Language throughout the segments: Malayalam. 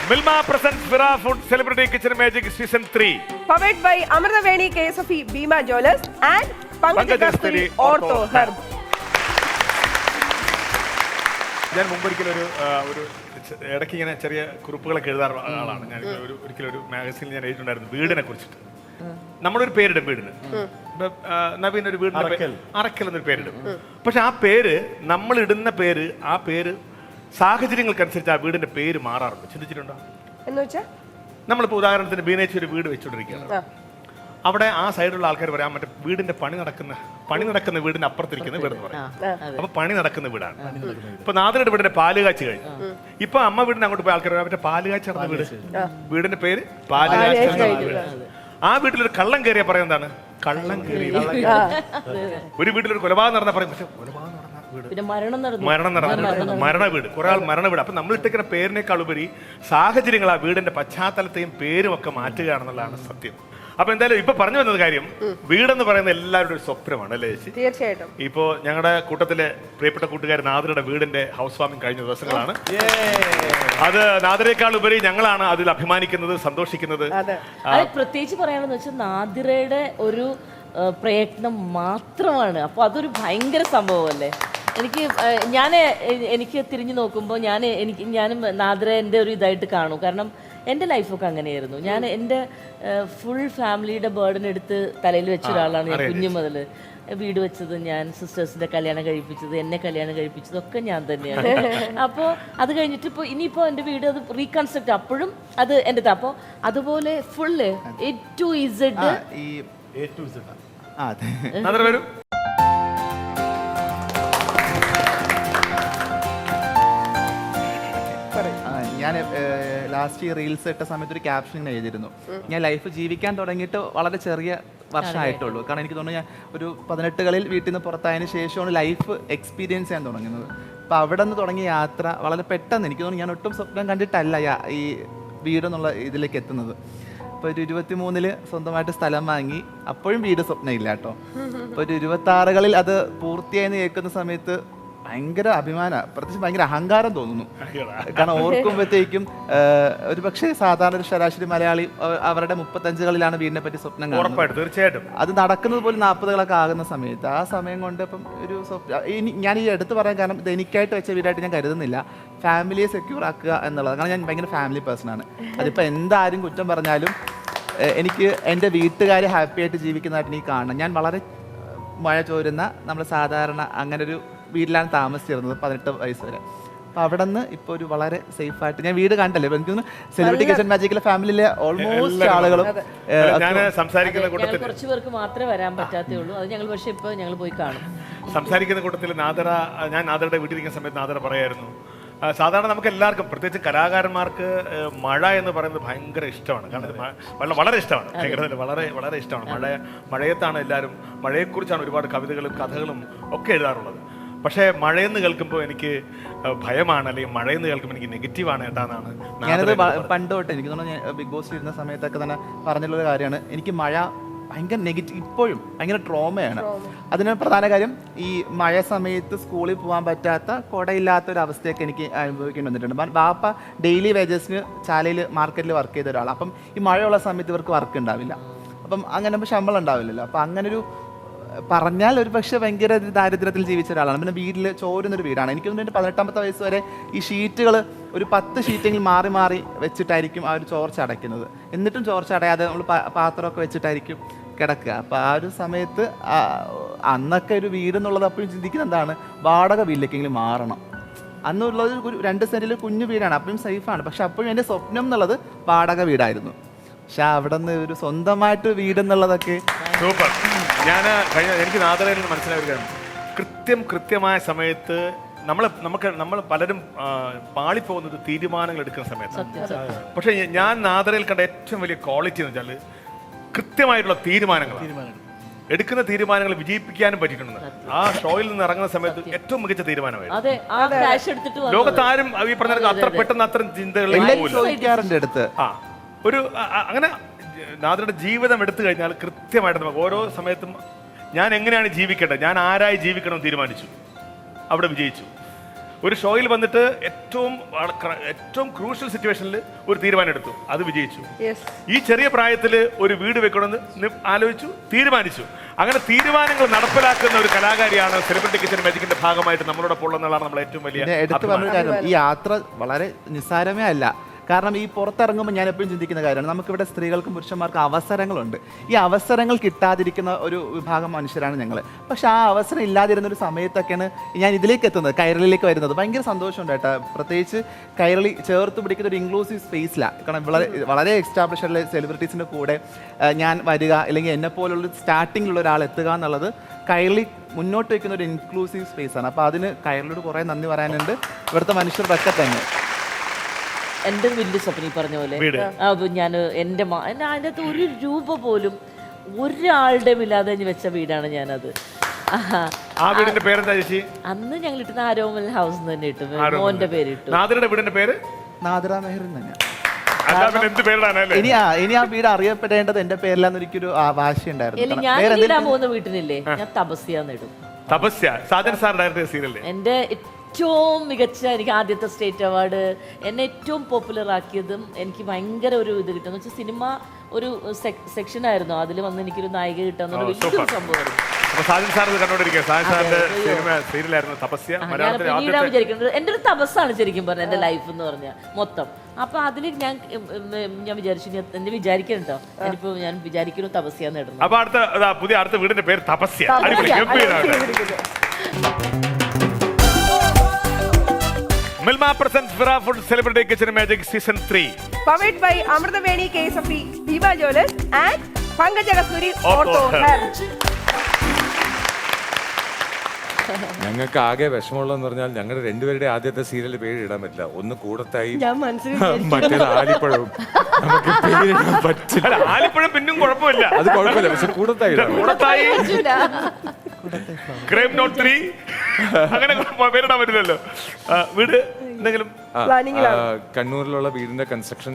Milma presents Vira Food Celebrity Kitchen Magic Season 3. Powered by Amrita Veni KSFE Bima Jewelers and Pankaj Kasturi Ortho Herb. ഞാൻ മുമ്പൊരിക്കലും ഒരു ഇടയ്ക്ക് ഇങ്ങനെ ചെറിയ കുറിപ്പുകളൊക്കെ എഴുതാറുള്ള ആളാണ്. ഞാൻ ഒരിക്കലും ഒരു മാഗസീനിൽ ഞാൻ എഴുതിയിട്ടുണ്ടായിരുന്നു വീടിനെ കുറിച്ചിട്ട്. നമ്മളൊരു പേരിടും വീടിന്. നവീൻ ഒരു വീടിന് അറക്കൽ എന്നൊരു പേരിടും. പക്ഷെ ആ പേര് നമ്മൾ ഇടുന്ന പേര് ആ പേര് സാഹചര്യങ്ങൾക്കനുസരിച്ച് ആ വീടിന്റെ പേര് മാറാറുണ്ട്. ചിന്തിച്ചിട്ടുണ്ടോ? എന്ന് വെച്ചാൽ നമ്മളിപ്പോൾ ഉദാഹരണത്തിന് ബീനേച്ചി ഒരു വീട് വെച്ചുകൊണ്ടിരിക്കുകയാണ്. അവിടെ ആ സൈഡിലുള്ള ആൾക്കാർ പറയാം മറ്റേ വീടിന്റെ പണി നടക്കുന്ന വീടിന്റെ അപ്പുറത്തിരിക്കുന്ന വീട് എന്ന് പറയും. അപ്പൊ പണി നടക്കുന്ന വീടാണ്. ഇപ്പൊ നാദിരുടെ വീടിന്റെ പാലുകാച്ചി കഴിഞ്ഞു. ഇപ്പൊ അമ്മ വീടിന് അങ്ങോട്ട് പോയ ആൾക്കാർ മറ്റേ പാലുകാച്ചി നടന്ന വീട്, വീടിന്റെ പേര് പാലുകാച്ചി. ആ വീട്ടിലൊരു കള്ളം കയറിയ പറയാൻ എന്താണ്? കള്ളം കയറി. ഒരു വീട്ടിലൊരു കൊലപാതകം നടന്ന പറയും പക്ഷെ കൊലപാതകം മരണ വീട്, കുറെ ആൾ മരണ വീട്. അപ്പൊ നമ്മൾ ഇട്ടിരിക്കുന്ന പേരിനേക്കാൾ ഉപരി സാഹചര്യങ്ങൾ ആ വീടിന്റെ പശ്ചാത്തലത്തെയും പേരും ഒക്കെ മാറ്റുകയാണെന്നുള്ളതാണ് സത്യം. അപ്പൊ എന്തായാലും ഇപ്പൊ പറഞ്ഞു വന്നത് കാര്യം, വീടെന്ന് പറയുന്ന എല്ലാവരുടെ ഒരു സ്വപ്നമാണ് അല്ലേ ചേച്ചി? തീർച്ചയായിട്ടും. ഇപ്പോ ഞങ്ങളുടെ കൂട്ടത്തിലെ പ്രിയപ്പെട്ട കൂട്ടുകാരൻ നാദരുടെ വീടിന്റെ ഹൗസ് വാമിംഗ് കഴിഞ്ഞ ദിവസങ്ങളാണ്. അത് നാദരേക്കാൾ ഉപരി ഞങ്ങളാണ് അതിൽ അഭിമാനിക്കുന്നത്, സന്തോഷിക്കുന്നത്. പ്രത്യേകിച്ച് പറയാണെന്ന് വെച്ചാൽ നാദിറയുടെ ഒരു പ്രയത്നം മാത്രമാണ്. അപ്പോൾ അതൊരു ഭയങ്കര സംഭവമല്ലേ. എനിക്ക് തിരിഞ്ഞു നോക്കുമ്പോൾ ഞാനും നാദിറ എൻ്റെ ഒരു ഇതായിട്ട് കാണും. കാരണം എൻ്റെ ലൈഫൊക്കെ അങ്ങനെയായിരുന്നു. ഞാൻ എൻ്റെ ഫുൾ ഫാമിലിയുടെ ബേർഡൻ എടുത്ത് തലയിൽ വെച്ച ഒരാളാണ്. ഞാൻ കുഞ്ഞു മുതൽ വീട് വെച്ചത് ഞാൻ, സിസ്റ്റേഴ്സിൻ്റെ കല്യാണം കഴിപ്പിച്ചത്, എന്നെ കല്യാണം കഴിപ്പിച്ചതൊക്കെ ഞാൻ തന്നെയാണ്. അപ്പോൾ അത് കഴിഞ്ഞിട്ട് ഇപ്പോൾ ഇനിയിപ്പോൾ എൻ്റെ വീട് അത് റീകൺസ്ട്രക്ട്, അപ്പോഴും അത് എൻ്റെ. അപ്പോൾ അതുപോലെ ഫുള്ള് A to Z. ഞാൻ ലാസ്റ്റ് റീൽസ് ഇട്ട സമയത്ത് ഒരു ക്യാപ്ഷൻ ഇങ്ങനെ എഴുതിയിരുന്നു, ഞാൻ ലൈഫ് ജീവിക്കാൻ തുടങ്ങിയിട്ട് വളരെ ചെറിയ വർഷമായിട്ടുള്ളൂ. കാരണം എനിക്ക് തോന്നുന്നു ഞാൻ ഒരു 18കളിൽ വീട്ടിൽ നിന്ന് പുറത്തായതിനു ശേഷമാണ് ലൈഫ് എക്സ്പീരിയൻസ് ചെയ്യാൻ തുടങ്ങുന്നത്. അപ്പോൾ അവിടെ നിന്ന് തുടങ്ങിയ യാത്ര വളരെ പെട്ടെന്ന്, എനിക്ക് തോന്നുന്നു ഞാൻ ഒട്ടും സ്വപ്നം കണ്ടിട്ടല്ല ഈ വീടെന്നുള്ള ഇതിലേക്ക് എത്തുന്നത്. ഇപ്പോൾ ഒരു 23-ൽ സ്വന്തമായിട്ട് സ്ഥലം വാങ്ങി, അപ്പോഴും വീട് സ്വപ്നമില്ല കേട്ടോ. ഇപ്പോൾ ഒരു 26കളിൽ അത് പൂർത്തിയായെന്ന് കേൾക്കുന്ന സമയത്ത് ഭയങ്കര അഭിമാനം, പ്രത്യേകിച്ച് ഭയങ്കര അഹങ്കാരം തോന്നുന്നു. കാരണം ഓർക്കുമ്പോഴത്തേക്കും ഒരു പക്ഷേ സാധാരണ ഒരു ശരാശരി മലയാളി അവരുടെ 35കളിലാണ് വീടിനെ പറ്റി സ്വപ്നം കാണുന്നത്. തീർച്ചയായിട്ടും അത് നടക്കുന്നത് പോലും 40കളൊക്കെ ആകുന്ന സമയത്ത് ആ സമയം കൊണ്ട് ഇപ്പം ഒരു ഞാൻ ഈ എടുത്ത് പറയാൻ കാരണം ഇത് എനിക്കായിട്ട് വെച്ച വീടായിട്ട് ഞാൻ കരുതുന്നില്ല. ഫാമിലിയെ സെക്യൂർ ആക്കുക എന്നുള്ളത്. കാരണം ഞാൻ ഭയങ്കര ഫാമിലി പേഴ്സണാണ്. അതിപ്പോൾ എന്താരും കുറ്റം പറഞ്ഞാലും എനിക്ക് എൻ്റെ വീട്ടുകാർ ഹാപ്പി ആയിട്ട് ജീവിക്കുന്നതായിട്ട് എനിക്ക് കാണണം. ഞാൻ വളരെ മഴ ചോരുന്ന നമ്മൾ സാധാരണ അങ്ങനെ ഒരു വീട്ടിലാണ് താമസിച്ചിരുന്നത് 18 വയസ്സ് വരെ. അപ്പോൾ അവിടെ നിന്ന് ഇപ്പോൾ ഒരു വളരെ സേഫായിട്ട് ഞാൻ വീട് കണ്ടല്ലേ. എനിക്ക് സെലിബ്രിറ്റി കിച്ചൺ മാജിക്കിലെ ഫാമിലിയിലെ ഓൾമോസ്റ്റ് ആളുകളും കുറച്ച് പേർക്ക് മാത്രമേ വരാൻ പറ്റാത്തേ ഉള്ളൂ. അത് ഞങ്ങൾ പക്ഷേ ഇപ്പോൾ ഞങ്ങൾ പോയി കാണും. സംസാരിക്കുന്ന കൂട്ടത്തിൽ ഞാൻ നാദരയുടെ വീട്ടിലിരിക്കുന്ന സമയത്ത് നാദര പറയായിരുന്നു, സാധാരണ നമുക്ക് എല്ലാവർക്കും പ്രത്യേകിച്ച് കലാകാരന്മാർക്ക് മഴ എന്ന് പറയുന്നത് ഭയങ്കര ഇഷ്ടമാണ്. കാരണം വളരെ ഇഷ്ടമാണ്, ഭയങ്കര വളരെ ഇഷ്ടമാണ്. മഴയത്താണ് എല്ലാവരും, മഴയെക്കുറിച്ചാണ് ഒരുപാട് കവിതകളും കഥകളും ഒക്കെ എഴുതാറുള്ളത്. പക്ഷേ മഴയെന്ന് കേൾക്കുമ്പോൾ എനിക്ക് ഭയമാണ്, അല്ലെങ്കിൽ മഴയെന്ന് കേൾക്കുമ്പോൾ എനിക്ക് നെഗറ്റീവാണ് ഏട്ടാന്നാണ്. ഞാനത് പണ്ട് തൊട്ട് എനിക്ക് തോന്നുന്നു ബിഗ് ബോസ് ഇരുന്ന സമയത്തൊക്കെ തന്നെ പറഞ്ഞിട്ടുള്ളൊരു കാര്യമാണ്. എനിക്ക് മഴ ഭയങ്കര നെഗറ്റീവ്, ഇപ്പോഴും ഭയങ്കര ട്രോമയാണ്. അതിന് പ്രധാന കാര്യം ഈ മഴ സമയത്ത് സ്കൂളിൽ പോകാൻ പറ്റാത്ത, കുടയില്ലാത്തൊരവസ്ഥയൊക്കെ എനിക്ക് അനുഭവിക്കേണ്ടി വന്നിട്ടുണ്ട്. ബാപ്പ ഡെയിലി വേജസിന് ചാലയിൽ മാർക്കറ്റിൽ വർക്ക് ചെയ്ത ഒരാളാണ്. അപ്പം ഈ മഴയുള്ള സമയത്ത് ഇവർക്ക് വർക്ക് ഉണ്ടാവില്ല. അപ്പം അങ്ങനെ ശമ്പളം ഉണ്ടാവില്ലല്ലോ. അപ്പം അങ്ങനൊരു പറഞ്ഞാൽ ഒരു പക്ഷേ ഭയങ്കര ദാരിദ്ര്യത്തിൽ ജീവിച്ച ഒരാളാണ്. പിന്നെ വീട്ടിൽ ചോരുന്നൊരു വീടാണ്. എനിക്ക് തോന്നുന്നു 18ാമത്തെ വയസ്സ് വരെ ഈ ഷീറ്റുകൾ ഒരു 10 ഷീറ്റെങ്കിൽ മാറി മാറി വെച്ചിട്ടായിരിക്കും ആ ഒരു ചോർച്ച അടയ്ക്കുന്നത്. എന്നിട്ടും ചോർച്ച അടയാതെ നമ്മൾ പാത്രമൊക്കെ വെച്ചിട്ടായിരിക്കും കിടക്കുക. അപ്പോൾ ആ ഒരു സമയത്ത് അന്നൊക്കെ ഒരു വീടെന്നുള്ളത് അപ്പോഴും ചിന്തിക്കുന്നത് എന്താണ്, വാടക വീട്ടിലേക്കെങ്കിലും മാറണം. അന്നുള്ളത് ഒരു 2 സെൻറ്റിൽ കുഞ്ഞു വീടാണ്, അപ്പോഴും സേഫാണ്. പക്ഷെ അപ്പോഴും എൻ്റെ സ്വപ്നം എന്നുള്ളത് വാടക വീടായിരുന്നു. പക്ഷെ അവിടെ നിന്ന് ഒരു സ്വന്തമായിട്ട് വീടെന്നുള്ളതൊക്കെ സൂപ്പർ. എനിക്ക് നാദരയിൽ നിന്ന് മനസ്സിലായ ഒരു കാര്യം, കൃത്യമായ സമയത്ത് നമ്മൾ പലരും പാളിപ്പോകുന്നത് തീരുമാനങ്ങൾ എടുക്കുന്ന സമയത്ത്. പക്ഷെ ഞാൻ നാദരയിൽ കണ്ട ഏറ്റവും വലിയ ക്വാളിറ്റി എന്ന് വെച്ചാൽ കൃത്യമായിട്ടുള്ള എടുക്കുന്ന തീരുമാനങ്ങൾ വിജയിപ്പിക്കാനും പറ്റിയിട്ടുണ്ട്. ആ ഷോയിൽ നിന്ന് ഇറങ്ങുന്ന സമയത്ത് ഏറ്റവും മികച്ച തീരുമാനമായിരുന്നു. ലോകത്താരും ഈ പറഞ്ഞ അത്ര പെട്ടെന്ന് അത്തരം ചിന്തകളിലേക്ക് ഒരു അങ്ങനെ നാദരുടെ ജീവിതം എടുത്തു കഴിഞ്ഞാൽ കൃത്യമായിട്ട് നമുക്ക് ഓരോ സമയത്തും ഞാൻ എങ്ങനെയാണ് ജീവിക്കേണ്ടത്, ഞാൻ ആരായി ജീവിക്കണം തീരുമാനിച്ചു, അവിടെ വിജയിച്ചു. ഒരു ഷോയിൽ വന്നിട്ട് ഏറ്റവും ക്രൂഷ്യൽ സിറ്റുവേഷനിൽ ഒരു തീരുമാനം എടുത്തു, അത് വിജയിച്ചു. ഈ ചെറിയ പ്രായത്തിൽ ഒരു വീട് വെക്കണമെന്ന് ആലോചിച്ചു, തീരുമാനിച്ചു. അങ്ങനെ തീരുമാനങ്ങൾ നടപ്പിലാക്കുന്ന ഒരു കലാകാരിയാണ് സെലിബ്രിറ്റി കിച്ചൺ മാജിക്കിന്റെ ഭാഗമായിട്ട് നമ്മളോടൊപ്പം ഉള്ളതാണ് നമ്മൾ ഏറ്റവും വലിയ എടുത്തു പറഞ്ഞ കാര്യം. ഈ യാത്ര വളരെ നിസ്സാരമേ അല്ല. കാരണം ഈ പുറത്തിറങ്ങുമ്പോൾ ഞാൻ എപ്പോഴും ചിന്തിക്കുന്ന കാര്യമാണ്, നമുക്കിവിടെ സ്ത്രീകൾക്കും പുരുഷന്മാർക്കും അവസരങ്ങളുണ്ട്. ഈ അവസരങ്ങൾ കിട്ടാതിരിക്കുന്ന ഒരു വിഭാഗം മനുഷ്യരാണ് ഞങ്ങൾ. പക്ഷെ ആ അവസരം ഇല്ലാതിരുന്ന ഒരു സമയത്തൊക്കെയാണ് ഞാൻ ഇതിലേക്ക് എത്തുന്നത്, കൈരളിയിലേക്ക് വരുന്നത്. ഭയങ്കര സന്തോഷമുണ്ട് കേട്ടോ. പ്രത്യേകിച്ച് കൈരളി ചേർത്ത് പിടിക്കുന്ന ഒരു ഇൻക്ലൂസീവ് സ്പേസിലാണ്. കാരണം വളരെ എക്സ്റ്റാബ്ലിഷ് ആയിട്ടുള്ള സെലിബ്രിറ്റീസിൻ്റെ കൂടെ ഞാൻ വരിക, അല്ലെങ്കിൽ എന്നെ പോലുള്ള സ്റ്റാർട്ടിങ്ങിലുള്ള ഒരാൾ എത്തുക എന്നുള്ളത് കൈരളി മുന്നോട്ട് വയ്ക്കുന്ന ഒരു ഇൻക്ലൂസീവ് സ്പേസാണ്. അപ്പോൾ അതിന് കൈരളിയോട് കുറേ നന്ദി പറയാനുണ്ട്, ഇവിടുത്തെ മനുഷ്യർക്കൊക്കെ തന്നെ. എൻ്റെ വലിയ സ്വപ്നം ഈ പറഞ്ഞ പോലെ ഞാൻ എൻ്റെ അതിൻ്റെ അകത്ത് ഒരു രൂപ പോലും ഒരാളുടെയും ഇല്ലാതെ വെച്ച വീടാണ് ഞാനത്. ആ വീടിന്റെ പേരെന്താ ചേച്ചി? അന്ന് ഞങ്ങൾ ഇട്ടുന്ന ആരോമൽ ഹൗസ് തന്നെ ഇട്ടു, മോന്റെ പേര് ഇട്ടു. നാദിറയുടെ വീടിന്റെ പേര് നാദിറ മെഹറിൻ തന്നെയാണ്. ഇനി ആ വീട് അറിയപ്പെടേണ്ടത് എന്റെ പേരിലാന്ന് എനിക്കൊരു വാശിയുണ്ടായിരുന്നു. ഞാൻ ഇടാൻ പോകുന്ന വീട്ടിനില്ലേ, ഞാൻ തപസ്യാന്ന് ഇടും. Tapasya Sajan sir director serial. എൻ്റെ ഏറ്റവും മികച്ച, എനിക്ക് ആദ്യത്തെ സ്റ്റേറ്റ് അവാർഡ്, എന്നെ ഏറ്റവും പോപ്പുലർ ആക്കിയതും എനിക്ക് ഭയങ്കര ഒരു ഇത് കിട്ടുന്നു വെച്ചാൽ സിനിമ ഒരു സെക്ഷനായിരുന്നു, അതിൽ വന്ന് എനിക്കൊരു നായിക കിട്ടാന്ന് വലിയൊരു സംഭവമായിരുന്നു. വിചാരിക്കുന്നത് എൻ്റെ ഒരു തപസ്സാണ് ശരിക്കും പറഞ്ഞ എൻ്റെ ലൈഫ് എന്ന് പറഞ്ഞാൽ മൊത്തം. അപ്പൊ അതിൽ ഞാൻ വിചാരിച്ചു എന്നെ വിചാരിക്കണോ, ഞാനിപ്പോ ഞാൻ വിചാരിക്കുന്നു തപസ്യാന്ന് ഇടുന്നു. അപ്പൊ അടുത്ത വീടിന്റെ പേര് Tapasya. Milma presents Vira Food Celebrity Kitchen Magic Season 3. Powered by Amrthaveni KSFE, Bima Jewellers and Pankaja Kasturi Ortho Hair. ഞങ്ങൾക്ക് ആകെ വിഷമമുള്ളതെന്ന് പറഞ്ഞാൽ ഞങ്ങളുടെ രണ്ടുപേരുടെ ആദ്യത്തെ സീരിയലിൽ പേര് ഇടാൻ പറ്റില്ല. ഒന്ന് കൂടത്തായി, മറ്റേത് ആലിപ്പഴവും. നമുക്ക് പേരിടാൻ പറ്റില്ല. ആലിപ്പഴം പിന്നും കുഴപ്പമില്ല, അത് കുഴപ്പമില്ല. പക്ഷെ കൂടത്തായി ക്രൈം നോട്ട് 3 അങ്ങനെ പേരിടാൻ പറ്റില്ലല്ലോ. വീട് എന്തെങ്കിലും കണ്ണൂരിലുള്ള വീടിന്റെ കൺസ്ട്രക്ഷൻ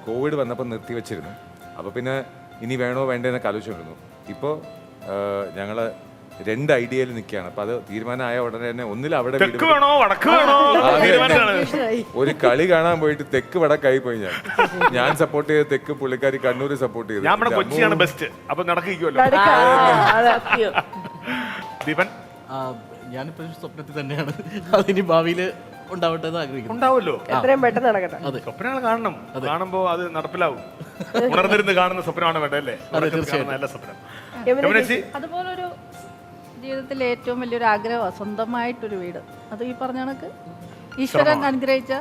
കോവിഡ് വന്നപ്പോൾ നിർത്തിവെച്ചിരുന്നു. അപ്പൊ പിന്നെ ഇനി വേണോ വേണ്ടതെന്നൊക്കെ ആലോചിച്ചിരുന്നു. ഇപ്പോൾ ഞങ്ങള് 2 ഐഡിയയിൽ നിൽക്കുകയാണ്. അപ്പൊ അത് തീരുമാനമായ ഉടനെ തന്നെ ഒന്നിൽ അവിടെ ഒരു കളി കാണാൻ പോയിട്ട് തെക്ക് വടക്കായി പോയി. ഞാൻ സപ്പോർട്ട് ചെയ്ത തെക്ക്, പുള്ളിക്കാരി കണ്ണൂര് സപ്പോർട്ട് ചെയ്തു. കൊച്ചിയാണ് ബെസ്റ്റ്. അപ്പൊ നടക്കിക്കുമല്ലോ. ദീപൻ, ഞാനിപ്പോ സ്വപ്നത്തിൽ തന്നെയാണ്, അതിനി ഭാവിയില് ഉണ്ടാവട്ടെ എന്ന് ആഗ്രഹിക്കുന്നു. ഉണ്ടാവുമല്ലോ, എത്രയും പെട്ടെന്ന് നടക്കട്ടെ. സ്വപ്നങ്ങൾ കാണണം, കാണുമ്പോ അത് നടപ്പിലാവും. ഉണർന്നിരുന്ന് കാണുന്ന സ്വപ്നമാണ് വേണ്ടത് അല്ലേ? നല്ല സ്വപ്നം. അതുപോലൊരു ജീവിതത്തിൽ ഏറ്റവും വലിയൊരു ആഗ്രഹമാണ് സ്വന്തമായിട്ടൊരു വീട്. അത് ഈ പറഞ്ഞ കണക്ക് ഈശ്വരൻ അനുഗ്രഹിച്ച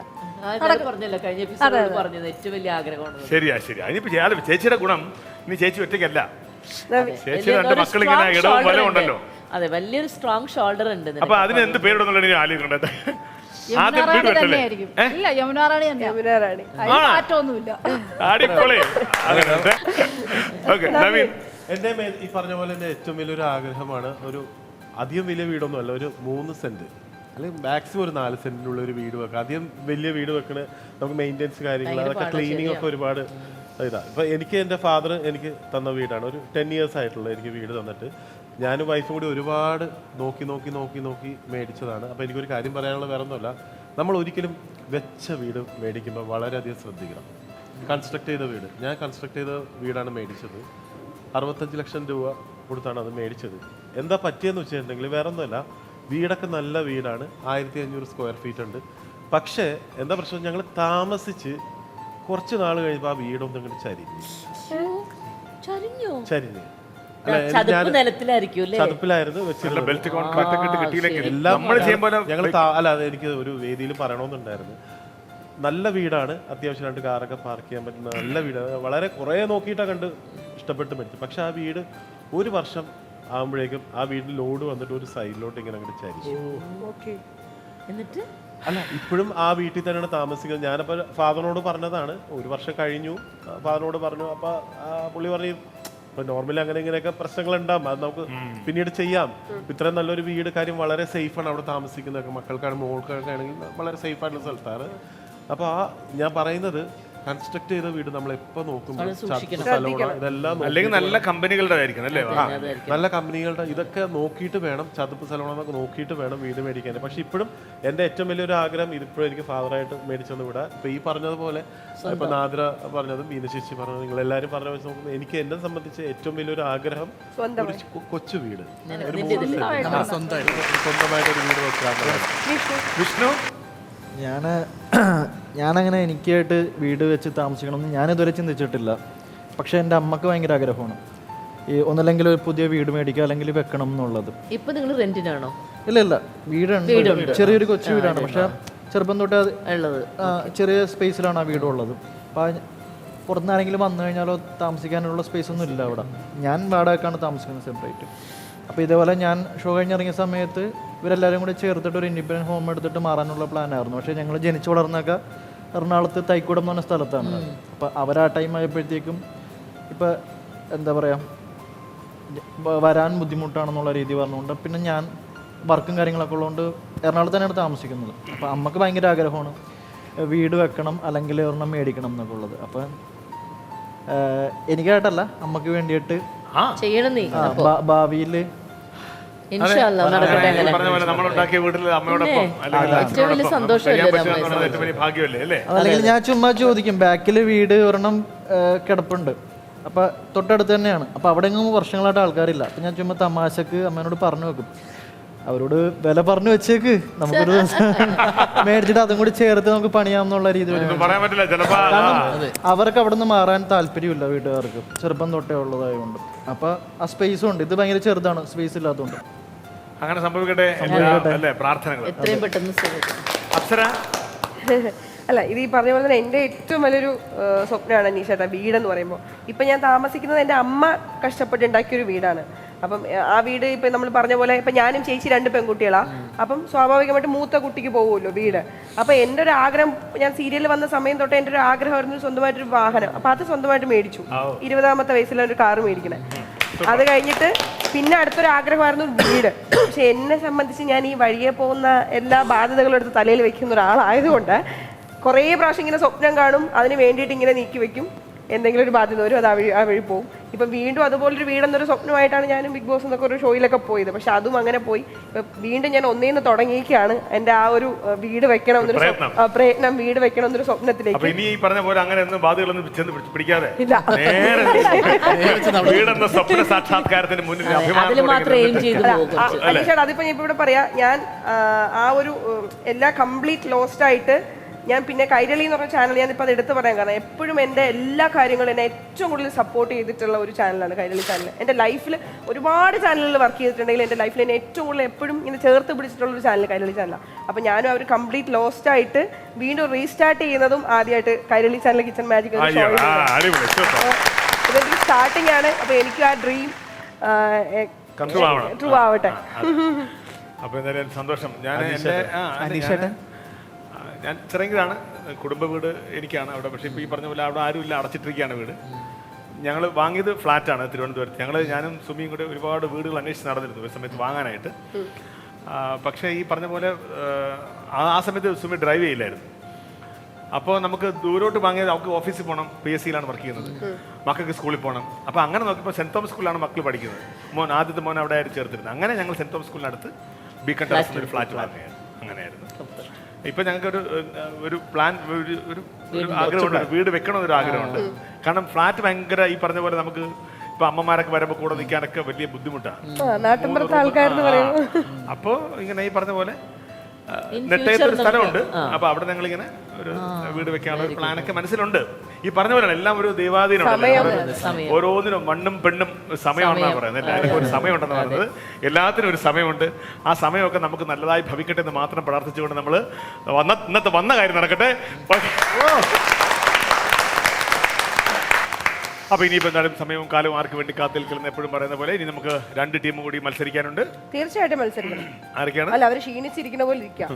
ശരിയാ. ഇനിയിപ്പോ ചേച്ചിയുടെ ഗുണം ഇനി ചേച്ചി ഒറ്റയ്ക്കല്ല, ചേച്ചിയുടെ 2 മക്കൾ ഇങ്ങനെ ഇടവും വലവും ഉണ്ടല്ലോ. അതെ, വലിയൊരു സ്ട്രോങ് ഷോൾഡർ ഉണ്ട്. അപ്പൊ അതിന് എന്ത് പേരിടുന്നുള്ള ആലോചിക്കണ്ടേ? യമുനാറാണി എന്റെ ഈ പറഞ്ഞ പോലെ എന്റെ ഏറ്റവും വലിയൊരു ആഗ്രഹമാണ് ഒരു അധികം വലിയ വീടൊന്നും അല്ല, ഒരു 3 സെന്റ് അല്ലെങ്കിൽ മാക്സിമം ഒരു 4 സെന്റിനുള്ള ഒരു വീട് വെക്കുക. അധികം വലിയ വീട് വെക്കണ നമുക്ക് മെയിൻ്റെനൻസ് കാര്യങ്ങൾ, അതൊക്കെ ക്ലീനിങ് ഒക്കെ ഒരുപാട് ഇതാണ്. ഇപ്പൊ എനിക്ക് എൻ്റെ ഫാദർ എനിക്ക് തന്ന വീടാണ്. ഒരു 10 years ആയിട്ടുള്ള എനിക്ക് വീട് തന്നിട്ട് ഞാനും വൈഫും കൂടി ഒരുപാട് നോക്കി മേടിച്ചതാണ്. അപ്പോൾ എനിക്കൊരു കാര്യം പറയാനുള്ള വേറെ ഒന്നുമല്ല, നമ്മൾ ഒരിക്കലും വെച്ച വീട് മേടിക്കുമ്പോൾ വളരെയധികം ശ്രദ്ധിക്കണം. കൺസ്ട്രക്ട് ചെയ്ത വീട്, ഞാൻ കൺസ്ട്രക്ട് ചെയ്ത വീടാണ് മേടിച്ചത്. 65 ലക്ഷം രൂപ കൊടുത്താണ് അത് മേടിച്ചത്. എന്താ പറ്റിയെന്ന് വെച്ചിട്ടുണ്ടെങ്കിൽ വേറെ ഒന്നുമല്ല, വീടൊക്കെ നല്ല വീടാണ്, 1500 സ്ക്വയർ ഫീറ്റ് ഉണ്ട്. പക്ഷേ എന്താ പ്രശ്നം, ഞങ്ങൾ താമസിച്ച് കുറച്ച് നാൾ കഴിയുമ്പോൾ ആ വീടൊന്നും ഇങ്ങോട്ട് ചരിഞ്ഞ് ചതുപ്പിലായിരുന്നു വെച്ചിരുന്നത്. ഞങ്ങൾ അല്ല, എനിക്ക് ഒരു വേദിയിൽ പറയണമെന്നുണ്ടായിരുന്നു. നല്ല വീടാണ്, അത്യാവശ്യം 2 കാറൊക്കെ പാർക്ക് ചെയ്യാൻ പറ്റുന്ന നല്ല വീടാണ്. വളരെ കുറേ നോക്കിയിട്ടാണ് കണ്ട് ഇഷ്ടപ്പെട്ട് മേടിച്ചു. പക്ഷെ ആ വീട് 1 വർഷം ആകുമ്പോഴേക്കും ആ വീട്ടിൽ ലോഡ് വന്നിട്ട് ഒരു സൈഡിലോട്ട് ഇങ്ങനെ അങ്ങോട്ട് ചരിച്ചു. എന്നിട്ട് അല്ല, ഇപ്പോഴും ആ വീട്ടിൽ തന്നെയാണ് താമസിക്കുന്നത്. ഞാനപ്പോൾ ഫാദറിനോട് പറഞ്ഞതാണ്, 1 വർഷം കഴിഞ്ഞു, ഫാദറിനോട് പറഞ്ഞു. അപ്പൊ പുള്ളി പറഞ്ഞു, ഇപ്പൊ നോർമലി അങ്ങനെ ഇങ്ങനെയൊക്കെ പ്രശ്നങ്ങൾ ഉണ്ടാവും, അത് നമുക്ക് പിന്നീട് ചെയ്യാം. ഇത്രയും നല്ലൊരു വീട്, കാര്യം വളരെ സേഫാണ് അവിടെ താമസിക്കുന്നതൊക്കെ, മക്കൾക്കാണ് മോൾക്കൊക്കെ ആണെങ്കിൽ വളരെ സേഫ് ആയിട്ടുള്ള സ്ഥലത്താണ്. അപ്പോൾ ഞാൻ പറയുന്നത്, കൺസ്ട്രക്ട് ചെയ്ത വീട് നമ്മൾ എപ്പോ നോക്കുമ്പോൾ അത് സൂക്ഷിക്കണം. സലോണ ഇതെല്ലാം അല്ലെങ്കിൽ നല്ല കമ്പനികളുടെ ആയിരിക്കും അല്ലേ? നല്ല കമ്പനികളുടെ ഇതൊക്കെ നോക്കിയിട്ട് വേണം, ചതുപ്പ് സലോണ എന്നൊക്കെ നോക്കിയിട്ട് വേണം വീട് മേടിക്കാൻ. പക്ഷെ ഇപ്പോഴും എൻ്റെ ഏറ്റവും വലിയൊരു ആഗ്രഹം ഇതിപ്പോഴും എനിക്ക് ഫാദറായിട്ട് മേടിച്ചെന്ന് വിടാം. ഇപ്പൊ ഈ പറഞ്ഞതുപോലെ ഇപ്പൊ നാദ്ര പറഞ്ഞതും മീനശേഷി പറഞ്ഞതും നിങ്ങൾ എല്ലാവരും പറഞ്ഞ വെച്ച് നോക്കുമ്പോൾ എനിക്ക് എന്നെ സംബന്ധിച്ച് ഏറ്റവും വലിയൊരു ആഗ്രഹം ഒരു കൊച്ചു വീട്, സ്വന്തമായിട്ടൊരു വീട് വെക്കാൻ. വിഷ്ണു, ഞാനങ്ങനെ എനിക്കായിട്ട് വീട് വെച്ച് താമസിക്കണമെന്ന് ഞാനിതുവരെ ചിന്തിച്ചിട്ടില്ല. പക്ഷേ എൻ്റെ അമ്മക്ക് ഭയങ്കര ആഗ്രഹമാണ് ഈ ഒന്നല്ലെങ്കിൽ ഒരു പുതിയ വീട് മേടിക്കുക അല്ലെങ്കിൽ വെക്കണം എന്നുള്ളത്. ഇപ്പൊ നിങ്ങൾ റെന്റിനാണോ? ഇല്ല വീടുണ്ട്, ചെറിയൊരു കൊച്ചു വീടാണ്. പക്ഷെ ചെറുപ്പം തൊട്ട് ഉള്ളത് ചെറിയ സ്പേസിലാണ് ആ വീടുള്ളത്. അപ്പം പുറത്തുനിന്ന് ആരെങ്കിലും വന്നു കഴിഞ്ഞാലോ താമസിക്കാനുള്ള സ്പേസ് ഒന്നും ഇല്ല അവിടെ. ഞാൻ വാടകയ്ക്കാണ് താമസിക്കുന്നത് സെപ്പറേറ്റ്. അപ്പോൾ ഇതേപോലെ ഞാൻ ഷോ കഴിഞ്ഞിറങ്ങിയ സമയത്ത് ഇവരെല്ലാവരും കൂടി ചേർത്തിട്ട് ഒരു ഇൻഡിപെൻഡൻറ്റ് ഹോം എടുത്തിട്ട് മാറാനുള്ള പ്ലാനായിരുന്നു. പക്ഷേ ഞങ്ങൾ ജനിച്ചു വളർന്നൊക്കെ എറണാകുളത്ത് തൈക്കുടം എന്ന് പറഞ്ഞ സ്ഥലത്താണ്. അപ്പോൾ അവർ ആ ടൈം ആയപ്പോഴത്തേക്കും ഇപ്പോൾ എന്താ പറയുക വരാൻ ബുദ്ധിമുട്ടാണെന്നുള്ള രീതി പറഞ്ഞുകൊണ്ട് പിന്നെ ഞാൻ വർക്കും കാര്യങ്ങളൊക്കെ ഉള്ളതുകൊണ്ട് എറണാകുളത്ത് തന്നെയാണ് താമസിക്കുന്നത്. അപ്പോൾ അമ്മക്ക് ഭയങ്കര ആഗ്രഹമാണ് വീട് വെക്കണം അല്ലെങ്കിൽ ഒരെണ്ണം മേടിക്കണം എന്നൊക്കെ ഉള്ളത്. അപ്പം എനിക്കായിട്ടല്ല അമ്മക്ക് വേണ്ടിയിട്ട് ചെയ്യണം നീ ഭാവിയിൽ നടക്കട്ടെ. അങ്ങനെ പറഞ്ഞ പോലെ നമ്മളുണ്ടാക്കിയ വീട്ടിൽ അമ്മയോടൊപ്പം ഏറ്റവും വലിയ സന്തോഷമല്ലേ ഏറ്റവും വലിയ ഭാഗ്യമല്ലേ അല്ലേ? അല്ലെങ്കിൽ ഞാൻ ചുമ്മാ ചോദിക്കും, ബാക്കിൽ വീട് ഒരെണ്ണം കിടപ്പുണ്ട്, അപ്പം തൊട്ടടുത്ത് തന്നെയാണ്. അപ്പം അവിടെ എങ്ങും വർഷങ്ങളായിട്ട് ആൾക്കാരില്ല. അപ്പം ഞാൻ ചുമ്മാ തമാശക്ക് അമ്മേനോട് പറഞ്ഞു വെക്കും, അവരോട് വില പറഞ്ഞു വെച്ചേക്ക്, നമുക്കൊരു മേടിച്ചിട്ട് അതും കൂടി ചേർത്ത് നമുക്ക് പണിയാമെന്നുള്ള രീതിയിൽ. പറയാൻ പറ്റില്ല ചിലപ്പോ. അവർക്ക് അവിടെ നിന്ന് മാറാൻ താല്പര്യമില്ല വീട്ടുകാർക്ക്, ചെറുപ്പം തൊട്ടേ ഉള്ളതായതുകൊണ്ട്. അപ്പം ആ സ്പേസും ഉണ്ട്, ഇത് ഭയങ്കര ചെറുതാണ്, സ്പേസ് ഇല്ലാത്തതുകൊണ്ട്. അങ്ങനെ സംഭവിക്കട്ടെ അല്ലേ? പ്രാർത്ഥനകൾ എത്രയും പെട്ടെന്ന് അപ്സര. അല്ല, ഇത് ഈ പറഞ്ഞ പോലെ തന്നെ എൻ്റെ ഏറ്റവും വലിയൊരു സ്വപ്നമാണ് അനീഷേട്ടാ വീടെന്ന് പറയുമ്പോൾ. ഇപ്പം ഞാൻ താമസിക്കുന്നത് എൻ്റെ അമ്മ കഷ്ടപ്പെട്ടുണ്ടാക്കിയൊരു വീടാണ്. അപ്പം ആ വീട് ഇപ്പം നമ്മൾ പറഞ്ഞ പോലെ ഇപ്പം ഞാനും ചേച്ചി 2 പെൺകുട്ടികളാണ്. അപ്പം സ്വാഭാവികമായിട്ട് മൂത്ത കുട്ടിക്ക് പോകുമല്ലോ വീട്. അപ്പം എൻ്റെ ഒരു ആഗ്രഹം, ഞാൻ സീരിയലിൽ വന്ന സമയം തൊട്ട് എൻ്റെ ഒരു ആഗ്രഹമായിരുന്നു സ്വന്തമായിട്ടൊരു വാഹനം. അപ്പം അത് സ്വന്തമായിട്ട് മേടിച്ചു. 20ാമത്തെ വയസ്സിലാണ് ഒരു കാറ് മേടിക്കണേ. അത് കഴിഞ്ഞിട്ട് പിന്നെ അടുത്തൊരു ആഗ്രഹമായിരുന്നു വീട്. പക്ഷെ എന്നെ സംബന്ധിച്ച് ഞാൻ ഈ വഴിയെ പോകുന്ന എല്ലാ ബാധ്യതകളും എടുത്ത് തലയിൽ വെക്കുന്ന ഒരാളായതുകൊണ്ട് കുറേ പ്രാവശ്യം ഇങ്ങനെ സ്വപ്നം കാണും, അതിന് വേണ്ടിയിട്ട് ഇങ്ങനെ നീക്കി വെക്കും. എന്തെങ്കിലും ഒരു ബാധ്യത വരും, അത് ആ വഴി പോകും. ഇപ്പം വീണ്ടും അതുപോലൊരു വീടെന്നൊരു സ്വപ്നമായിട്ടാണ് ഞാനും ബിഗ് ബോസ് എന്നൊക്കെ ഒരു ഷോയിലൊക്കെ പോയത്. പക്ഷെ അതും അങ്ങനെ പോയി. ഇപ്പം വീണ്ടും ഞാൻ ഒന്നേന്ന് തുടങ്ങിയേക്കാണ് എൻ്റെ ആ ഒരു വീട് വെക്കണം എന്നൊരു പ്രയത്നം, വീട് വെക്കണം എന്നൊരു സ്വപ്നത്തിലേക്ക്. ഇനി ഈ പറഞ്ഞ പോലെ അങ്ങനെ ഒന്നും ബാധകളൊന്നും ചെന്ന് പിടിക്കാതെ ഇല്ല, വീടെന്ന സ്വപ്ന സാക്ഷാത്കാരത്തിന് മുന്നിൽ അനീഷേട്ടാ, അതിപ്പോ ഞാൻ ഇപ്പൊ ഇവിടെ പറയാ, ഞാൻ ആ ഒരു എല്ലാ കംപ്ലീറ്റ് ലോസ്റ്റ് ആയിട്ട് ഞാൻ പിന്നെ കൈരളി എന്ന് പറഞ്ഞ ചാനൽ ഞാനിപ്പോൾ അത് എടുത്ത് പറയാൻ കാരണം എപ്പോഴും എൻ്റെ എല്ലാ കാര്യങ്ങളും എന്നെ ഏറ്റവും കൂടുതൽ സപ്പോർട്ട് ചെയ്തിട്ടുള്ള ഒരു ചാനലാണ് കൈരളി ചാനൽ. എൻ്റെ ലൈഫിൽ ഒരുപാട് ചാനലുകളിൽ വർക്ക് ചെയ്തിട്ടുണ്ടെങ്കിൽ എൻ്റെ ലൈഫിൽ എന്നെ ഏറ്റവും കൂടുതൽ എപ്പോഴും ഇങ്ങനെ ചേർത്ത് പിടിച്ചിട്ടുള്ള ഒരു ചാനൽ കൈരളി ചാനലാണ്. അപ്പോൾ ഞാനും അവർ കംപ്ലീറ്റ് ലോസ്റ്റ് ആയിട്ട് വീണ്ടും റീസ്റ്റാർട്ട് ചെയ്യുന്നതും ആദ്യമായിട്ട് കൈരളി ചാനൽ കിച്ചൺ മാജിക് ഇതൊരു സ്റ്റാർട്ടിംഗ് ആണ്. അപ്പോൾ എനിക്ക് ആ ഡ്രീം ട്രൂ ആവട്ടെ. അപ്പോൾ എന്തായാലും സന്തോഷം. ഞാൻ ചെറിയതാണ്, കുടുംബ വീട് എനിക്കാണ് അവിടെ. പക്ഷേ ഇപ്പോൾ ഈ പറഞ്ഞ പോലെ അവിടെ ആരുമില്ല, അടച്ചിട്ടിരിക്കുകയാണ് വീട്. ഞങ്ങൾ വാങ്ങിയത് ഫ്ലാറ്റാണ് തിരുവനന്തപുരത്ത്. ഞാനും സുമിയും കൂടെ ഒരുപാട് വീടുകൾ അന്വേഷിച്ച് നടന്നിരുന്നു ഒരു സമയത്ത് വാങ്ങാനായിട്ട്. പക്ഷേ ഈ പറഞ്ഞ പോലെ ആ സമയത്ത് സുമി ഡ്രൈവ് ചെയ്യില്ലായിരുന്നു. അപ്പോൾ നമുക്ക് ദൂരോട്ട് വാങ്ങിയത് അവർക്ക് ഓഫീസിൽ പോകണം, PSCയിലാണ് വർക്ക് ചെയ്യുന്നത്, മക്കൾക്ക് സ്കൂളിൽ പോകണം. അപ്പോൾ അങ്ങനെ നോക്കിയപ്പോൾ സെൻറ്റ് തോമസ് സ്കൂളിലാണ് മക്കൾ പഠിക്കുന്നത്. ആദ്യത്തെ മോൻ അവിടെ ആയിട്ട് ചേർത്തിരുന്നത്. അങ്ങനെ ഞങ്ങൾ സെൻറ്റ് തോമസ് സ്കൂളിനടുത്ത് ബീക്കൺ ടെറസിൽ ഒരു ഫ്ലാറ്റ് വാങ്ങുകയാണ്. അങ്ങനെയായിരുന്നു. ഇപ്പൊ ഞങ്ങൾക്ക് ഒരു പ്ലാൻ, ഒരു ആഗ്രഹമുണ്ട്, വീട് വെക്കണമെന്നൊരു ആഗ്രഹമുണ്ട്. കാരണം ഫ്ലാറ്റ് ഭയങ്കര ഈ പറഞ്ഞ പോലെ നമുക്ക് ഇപ്പൊ അമ്മമാരൊക്കെ വരുമ്പോൾ കൂടെ നിൽക്കാനൊക്കെ വലിയ ബുദ്ധിമുട്ടാണ്. അപ്പോ ഇങ്ങനെ ഈ പറഞ്ഞ പോലെ നെട്ടയത്തൊരു സ്ഥലമുണ്ട്. അപ്പൊ അവിടെ ഞങ്ങളിങ്ങനെ ഒരു വീട് വെക്കാനുള്ള ഒരു പ്ലാനൊക്കെ മനസ്സിലുണ്ട്. ഈ പറഞ്ഞ പോലെയാണ് എല്ലാം ഒരു ദൈവാധീനമുണ്ട്. ഓരോന്നിനും മണ്ണും പെണ്ണും സമയമാണെന്നാണ് പറയുന്നത്. എല്ലാവർക്കും ഒരു സമയമുണ്ടെന്ന് പറയുന്നത്. എല്ലാത്തിനും ഒരു സമയമുണ്ട്. ആ സമയമൊക്കെ നമുക്ക് നല്ലതായി ഭവിക്കട്ടെ എന്ന് മാത്രം പ്രാർത്ഥിച്ചുകൊണ്ട് നമ്മൾ ഇന്നത്തെ വന്ന കാര്യം നടക്കട്ടെ. അപ്പൊ ഇനിയിപ്പോ എന്തായാലും സമയവും കാലവും ആർക്ക് വേണ്ടി കാത്തിരിക്കുന്ന എപ്പോഴും പറയുന്ന പോലെ ഇനി നമുക്ക് 2 ടീം കൂടി മത്സരിക്കാനുണ്ട്. തീർച്ചയായിട്ടും മത്സരിക്കണം. ആരൊക്കെയാണ്? അല്ല, അവര് ക്ഷീണിച്ചിരിക്കുന്ന പോലെ ഇരിക്കാം.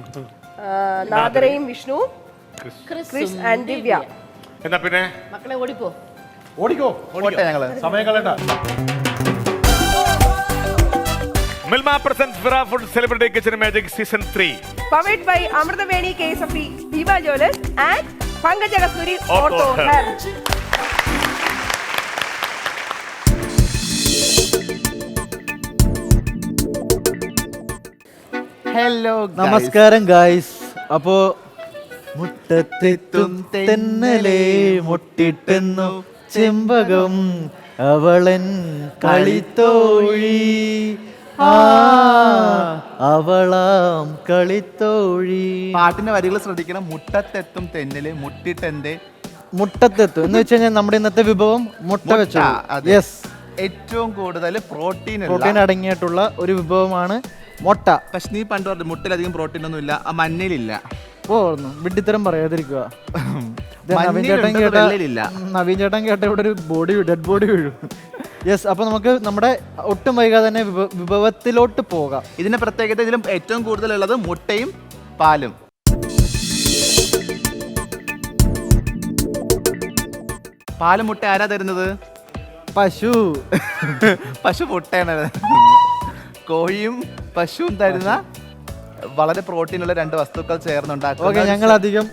നാദരയും വിഷ്ണു, ക്രിസ് ആൻഡ് ദിവ്യ. എന്നാ പിന്നെ മക്കളെ ഓടിക്കോ ഞങ്ങള് സമയം കളയണ്ട. Milma presents Vira Food Celebrity Kitchen Magic Season 3. Powered by Amrita Veni, KSFE, Bima Jewelers and Pankajakasthuri ortho ortho herb. Herb. Hello നമസ്കാരം ഗായ്സ്. അപ്പോ മുട്ടത്തെത്തും തെന്നലേ മുട്ടിട്ടെന്നു ചെമ്പകം അവളൻ കളിത്തോഴി അവളാം കളിത്തോഴി. പാട്ടിന്റെ വരികൾ ശ്രദ്ധിക്കണം. മുട്ടത്തെത്തും തെന്നല് മുട്ടിട്ടെന്തേ മുട്ടത്തെത്തും എന്ന് വെച്ച് കഴിഞ്ഞാൽ നമ്മുടെ ഇന്നത്തെ വിഭവം മുട്ട വെച്ചു. അതെ. യെസ്, ഏറ്റവും കൂടുതൽ പ്രോട്ടീൻ പ്രോട്ടീൻ അടങ്ങിയിട്ടുള്ള ഒരു വിഭവമാണ് മുട്ട. പക്ഷെ നീ പണ്ട് പറഞ്ഞു മുട്ടയിലധികം പ്രോട്ടീൻ ഒന്നും ഇല്ല, ആ മഞ്ഞയിലില്ല. പോർന്നു വിഡ്ഢിത്തരം പറയാതിരിക്കുക. ഇത് നവീൻ ചേട്ടൻ മഞ്ഞയിലുണ്ട്, കേട്ട വെള്ളയിലില്ല. നവീൻ ചേട്ടൻ കേട്ട ഇവിടെ ഒരു ഡെഡ് ബോഡി വീഴും. യെസ്, അപ്പൊ നമുക്ക് നമ്മുടെ ഒട്ടും വൈകാതെ തന്നെ വിഭവത്തിലോട്ട് പോകാം. ഇതിന്റെ പ്രത്യേകത ഇതിലും ഏറ്റവും കൂടുതൽ ഉള്ളത് മുട്ടയും പാലും. പാലും മുട്ട ആരാ തരുന്നത്? പശു. പശു മുട്ടയാണ് തരുന്നത്. കോഴിയും പശുവും തരുന്ന വളരെ പ്രോട്ടീൻ ഉള്ള രണ്ട് വസ്തുക്കൾ ഓക്കെ, ചേർന്നുണ്ടാക്കുക. ഞങ്ങൾ അധികം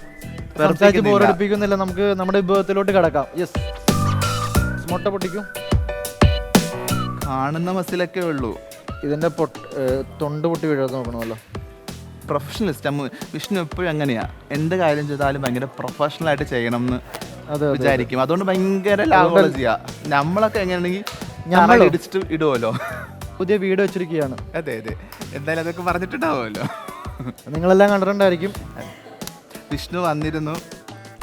സംസാരിച്ച് ബോറടിപ്പിക്കുന്നില്ല, നമുക്ക് നമ്മുടെ വിഭവത്തിലോട്ട് കിടക്കാം. യെസ്, മുട്ട പൊട്ടിക്കും. കാണുന്ന മസിലൊക്കെ ഉള്ളൂ. ഇതിന്റെ തൊണ്ട് പൊട്ടി വീഴാതെ നോക്കണമല്ലോ. പ്രൊഫഷണലിസ്റ്റ് വിഷ്ണു എപ്പോഴും അങ്ങനെയാ, എന്ത് കാര്യം ചെയ്താലും ഭയങ്കര പ്രൊഫഷണൽ ആയിട്ട് ചെയ്യണം എന്ന് അതെ, വിചാരിക്കും. അതുകൊണ്ട് ഭയങ്കര ലാഭമുള്ള ചെയ്യാ. നമ്മളൊക്കെ എങ്ങനെയാണെങ്കിൽ ഞമ്മളോ? ഞമ്മൾ ഇടിച്ചിട്ട് ഇടുമല്ലോ. പുതിയ വീട് വെച്ചിരിക്കുകയാണ്. അതെ അതെ, എന്തായാലും അതൊക്കെ പറഞ്ഞിട്ടുണ്ടാവുമല്ലോ. നിങ്ങളെല്ലാം കണ്ടിട്ടുണ്ടായിരിക്കും. വിഷ്ണു വന്നിരുന്നു,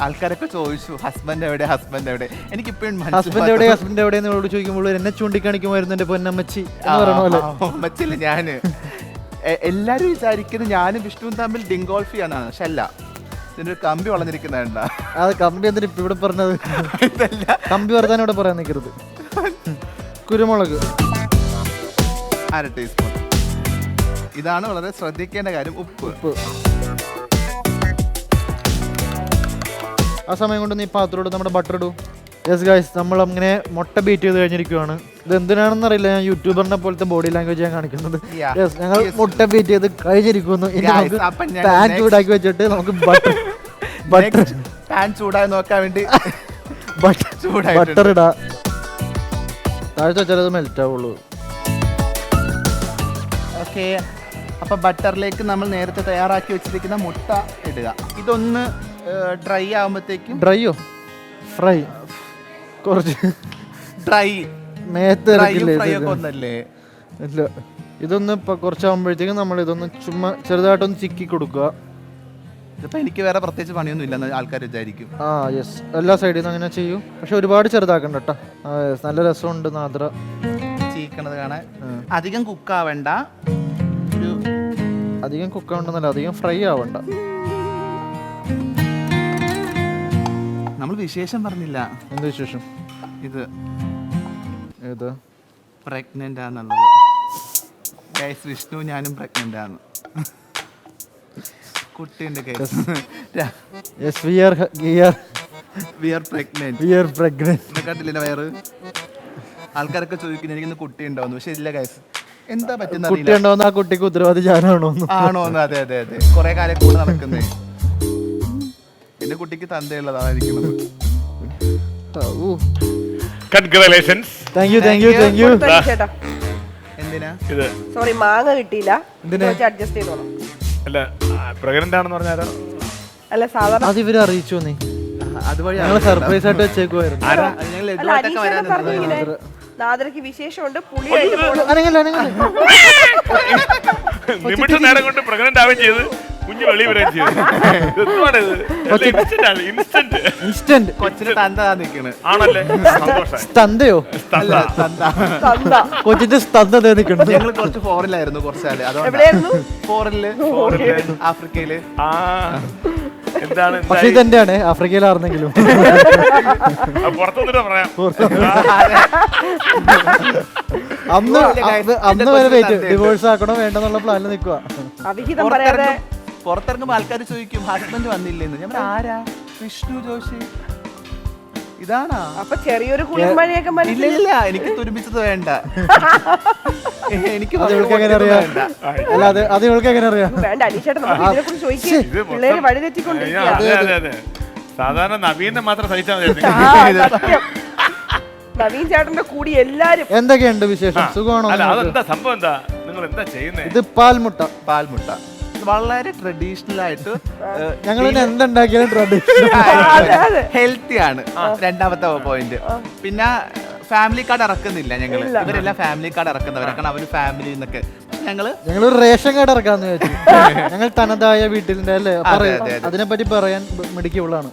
ആൾക്കാരൊക്കെ ചോദിച്ചു ഹസ്ബൻഡ് എവിടെ, ഹസ്ബൻഡ് എവിടെ. എനിക്കിപ്പോഴും ഹസ്ബൻഡ് എവിടെ, ഹസ്ബൻഡ് എവിടെ എന്നോട് ചോദിക്കുമ്പോൾ എന്നെ ചൂണ്ടിക്കാണിക്കുമായിരുന്നു എന്റെ പൊന്നമ്മച്ചി എന്ന് പറയണ പോലെ. മച്ചില്ല, ഞാന് എല്ലാരും വിചാരിക്കുന്നത് ഞാനും വിഷ്ണുവും തമ്മിൽ ഡിങ്കോൾഫി ആണെന്നാണ്. പക്ഷെ അല്ല, ഇതിനൊരു കമ്പി വളഞ്ഞിരിക്കുന്നുണ്ട. അത് കമ്പി എന്തിനാ ഇപ്പൊ ഇവിടെ പറഞ്ഞത്? കമ്പി വർത്താൻ ഇവിടെ പറയാൻ നിൽക്കരുത്. കുരുമുളക് 1/2 ടീസ്പൂൺ. ഇതാണ് വളരെ ശ്രദ്ധിക്കേണ്ട കാര്യം. ഉപ്പ്. ആ സമയം കൊണ്ട് നീ പാത്രം ഇടും, നമ്മുടെ ബട്ടർ ഇടും. യെസ് ഗൈസ്, നമ്മൾ അങ്ങനെ മുട്ട ബീറ്റ് ചെയ്ത് കഴിഞ്ഞിരിക്കുകയാണ്. ഇത് എന്തിനാണെന്ന് അറിയില്ല, ഞാൻ യൂട്യൂബറിനെ പോലത്തെ ബോഡി ലാംഗ്വേജ് ഞാൻ കാണിക്കുന്നത്. Yeah. യെസ്, ഞങ്ങൾ മുട്ട ബീറ്റ് ചെയ്ത് കഴിഞ്ഞിരിക്കുന്നു. ഇനി Guys, നമുക്ക് അപ്പം ഞങ്ങൾ പാൻ next- ചൂടാക്കി വെച്ചിട്ട് നമുക്ക് ബട്ടർ പാൻ ചൂടായി നോക്കാൻ വേണ്ടി ബട്ടർ ഇടാ. താഴ്ച വെച്ചാൽ അത് മെൽറ്റ് ആവുള്ളൂ. ഓക്കെ, അപ്പൊ ബട്ടറിലേക്ക് നമ്മൾ നേരത്തെ തയ്യാറാക്കി വെച്ചിരിക്കുന്ന മുട്ട ഇടുക. ഇതൊന്ന് ഡ്രൈ ആവുമ്പോഴത്തേക്കും ഡ്രൈയോ ഫ്രൈ കുറച്ച് ഡ്രൈ മേത്ത് ഇറക്കില്ലേ ഫ്രൈ ഇത്? ഒക്കെ ഒന്നല്ലേ? ഇല്ല, ഇതൊന്ന് കുറച്ചാകുമ്പോഴത്തേക്കും നമ്മൾ ഇതൊന്ന് ചുമ്മാ ചെറുതായിട്ടൊന്ന് ചിക്കി കൊടുക്കുക. ഇതിപ്പോ എനിക്ക് വേറെ പ്രത്യേകിച്ച് പണിയൊന്നും ഇല്ലെന്ന് ആൾക്കാർ വിചാരിക്കും. ആ യെസ്, എല്ലാ സൈഡിൽ നിന്ന് അങ്ങനെ ചെയ്യൂ. പക്ഷെ ഒരുപാട് ചെറുതാക്കണ്ട കേട്ടോ. ആ യെസ്, നല്ല രസമുണ്ട് നാദ്ര ചീക്കണത് കാണാൻ. അധികം കുക്കാവണ്ട, ഒരു അധികം കുക്കാവണ്ടെന്നല്ല, അധികം ഫ്രൈ ആവണ്ട. നമ്മൾ വിശേഷം പറഞ്ഞില്ല. എന്ത് വിശേഷം? ഇത് ഏത്? പ്രഗ്നന്റ് ആണെന്നുള്ളത്. ഗൈസ്, വിഷ്ണു ഞാനും പ്രഗ്നന്റ് ആണ്. കുട്ടിയുണ്ട് guys. Yes, we are pregnant. എന്നെ കണ്ടില്ല വയറ്. ആൾക്കാരൊക്കെ ചോദിക്കുന്നു എനിക്കിന്ന് കുട്ടി ഉണ്ടാവുന്നു, പക്ഷെ ഇല്ല ഗൈസ്. എന്താ പറ്റുന്ന കുട്ടി ഉണ്ടാവുന്ന ആ കുട്ടിക്ക് ഉത്തരവാദി ഞാനാണോ? ആണോന്ന്? അതെ അതെ അതെ, കുറെ കാലം കൂടെ നടക്കുന്നേ. എന്റെ കുട്ടിക്ക് തന്തയുള്ളതാണ് ഇരിക്കുന്നത്. കൺഗ്രാലേഷൻസ്. Thank you. ചേട്ടാ എന്തിനാ ഇത് സോറി, മാങ്ങ കിട്ടിയില്ല, അഡ്ജസ്റ്റ് ചെയ്തോളാം. അല്ല, പ്രഗ്നന്റ് ആണെന്ന് പറഞ്ഞാലോ? അല്ല സാധാരണ അത് ഇവര് അറിയിച്ചു നീ? അതുവഴി ഞങ്ങൾ സർപ്രൈസ് ആയിട്ട് വെച്ചേക്കുമായിരുന്നു. ഞങ്ങൾ അല്ല, ലഡുവായിട്ടൊക്കെ അനീഷേട്ടൻ വരാൻ പറഞ്ഞു ഇങ്ങനെ നാദരക്ക് വിശേഷമുണ്ട്, പുളിയായിട്ട് പോകണം. അനങ്ങല്ല. നിമിഷ നേരം കൊണ്ട് പ്രഗ്നന്റ് ആവുകയും ചെയ്ത് കുഞ്ഞ് വെളി വരികയും ചെയ്തു. ഇൻസ്റ്റന്റ് കൊച്ചിന് തന്ത നിൽക്കണ്. ആണല്ലേ? സന്തോഷായി. സ്തന്തയോ? അല്ല, തന്ത. തന്ത. കൊച്ചിന്റെ സ്തന്ത നിൽക്കണം. ഞങ്ങൾ കുറച്ച് ഫോറിലായിരുന്നു കുറച്ചാല്. എവിടെയായിരുന്നു? ഫോറില്, ആഫ്രിക്കയില്. ആ, എന്താണ് പക്ഷെ ഇതെന്റെയാണ്, ആഫ്രിക്കയിലായിരുന്നെങ്കിലും. പുറത്തുനിന്നിട്ട് പറയാം. അന്ന് വരെ വെയിറ്റ്, ഡിവോഴ്സ് ആക്കണോ വേണ്ടെന്നുള്ള പ്ലാനിൽ നിൽക്കുക. അവിഹിതം പറയാതെ പുറത്തിറങ്ങുമ്പോ ആൾക്കാർ ചോദിക്കും ഹസ്ബൻഡ് വന്നില്ലെന്ന്. ഞാൻ ആരാ? വിഷ്ണു ജോഷി. ഇതാണാ? അപ്പൊ ചെറിയൊരു കുളിർമഴയൊക്കെ ഇല്ല ഇല്ല, എനിക്ക് തുരുമ്പിച്ചത് വേണ്ട. എനിക്ക് അത് ഇവൾക്ക് എങ്ങനെ അറിയാം? അല്ല, അത് ഇവൾക്ക് എങ്ങനെ അറിയാം? വേണ്ട. അനീഷേട്ടൻ നമുക്ക് ഇതിനെ കുറിച്ച് ചോദിക്കും. പിള്ളേര് വഴി തെറ്റിക്കൊണ്ടിരിക്കുക. അതെ അതെ അതെ. സാധാരണ നവീനെ മാത്രം സഹിച്ചാൽ മതി. ആ, സത്യം. നവീൻ ചേട്ടന്റെ കൂടി എല്ലാരും എന്തൊക്കെയുണ്ട് വിശേഷം? സുഖമാണോ? അല്ല അതെന്താ സംഭവം എന്താ, നിങ്ങൾ എന്താ ചെയ്യുന്നത്? ഇത് പാൽമുട്ട. പാൽമുട്ട വളരെ ട്രഡീഷണൽ ആയിട്ട് ഞങ്ങൾ എന്തുണ്ടാക്കിയാലും ട്രഡീഷണൽ. ഹെൽത്തി ആണ് രണ്ടാമത്തെ പോയിന്റ്. പിന്നെ ഫാമിലി കാർഡ് ഇറക്കുന്നില്ല ഞങ്ങള്, ഇവരെല്ലാം ഫാമിലി കാർഡ് ഇറക്കുന്നവരാണ്. കാരണം അവര് ഫാമിലി എന്നൊക്കെ ഞങ്ങളൊരു റേഷൻ കാർഡ് ഇറക്കാന്ന് വിചാരിച്ചു. ഞങ്ങൾ തനതായ വീട്ടിലിന്റെ അല്ലേ അതിനെപ്പറ്റി പറയാൻ മിടുക്കിയുള്ളതാണ്.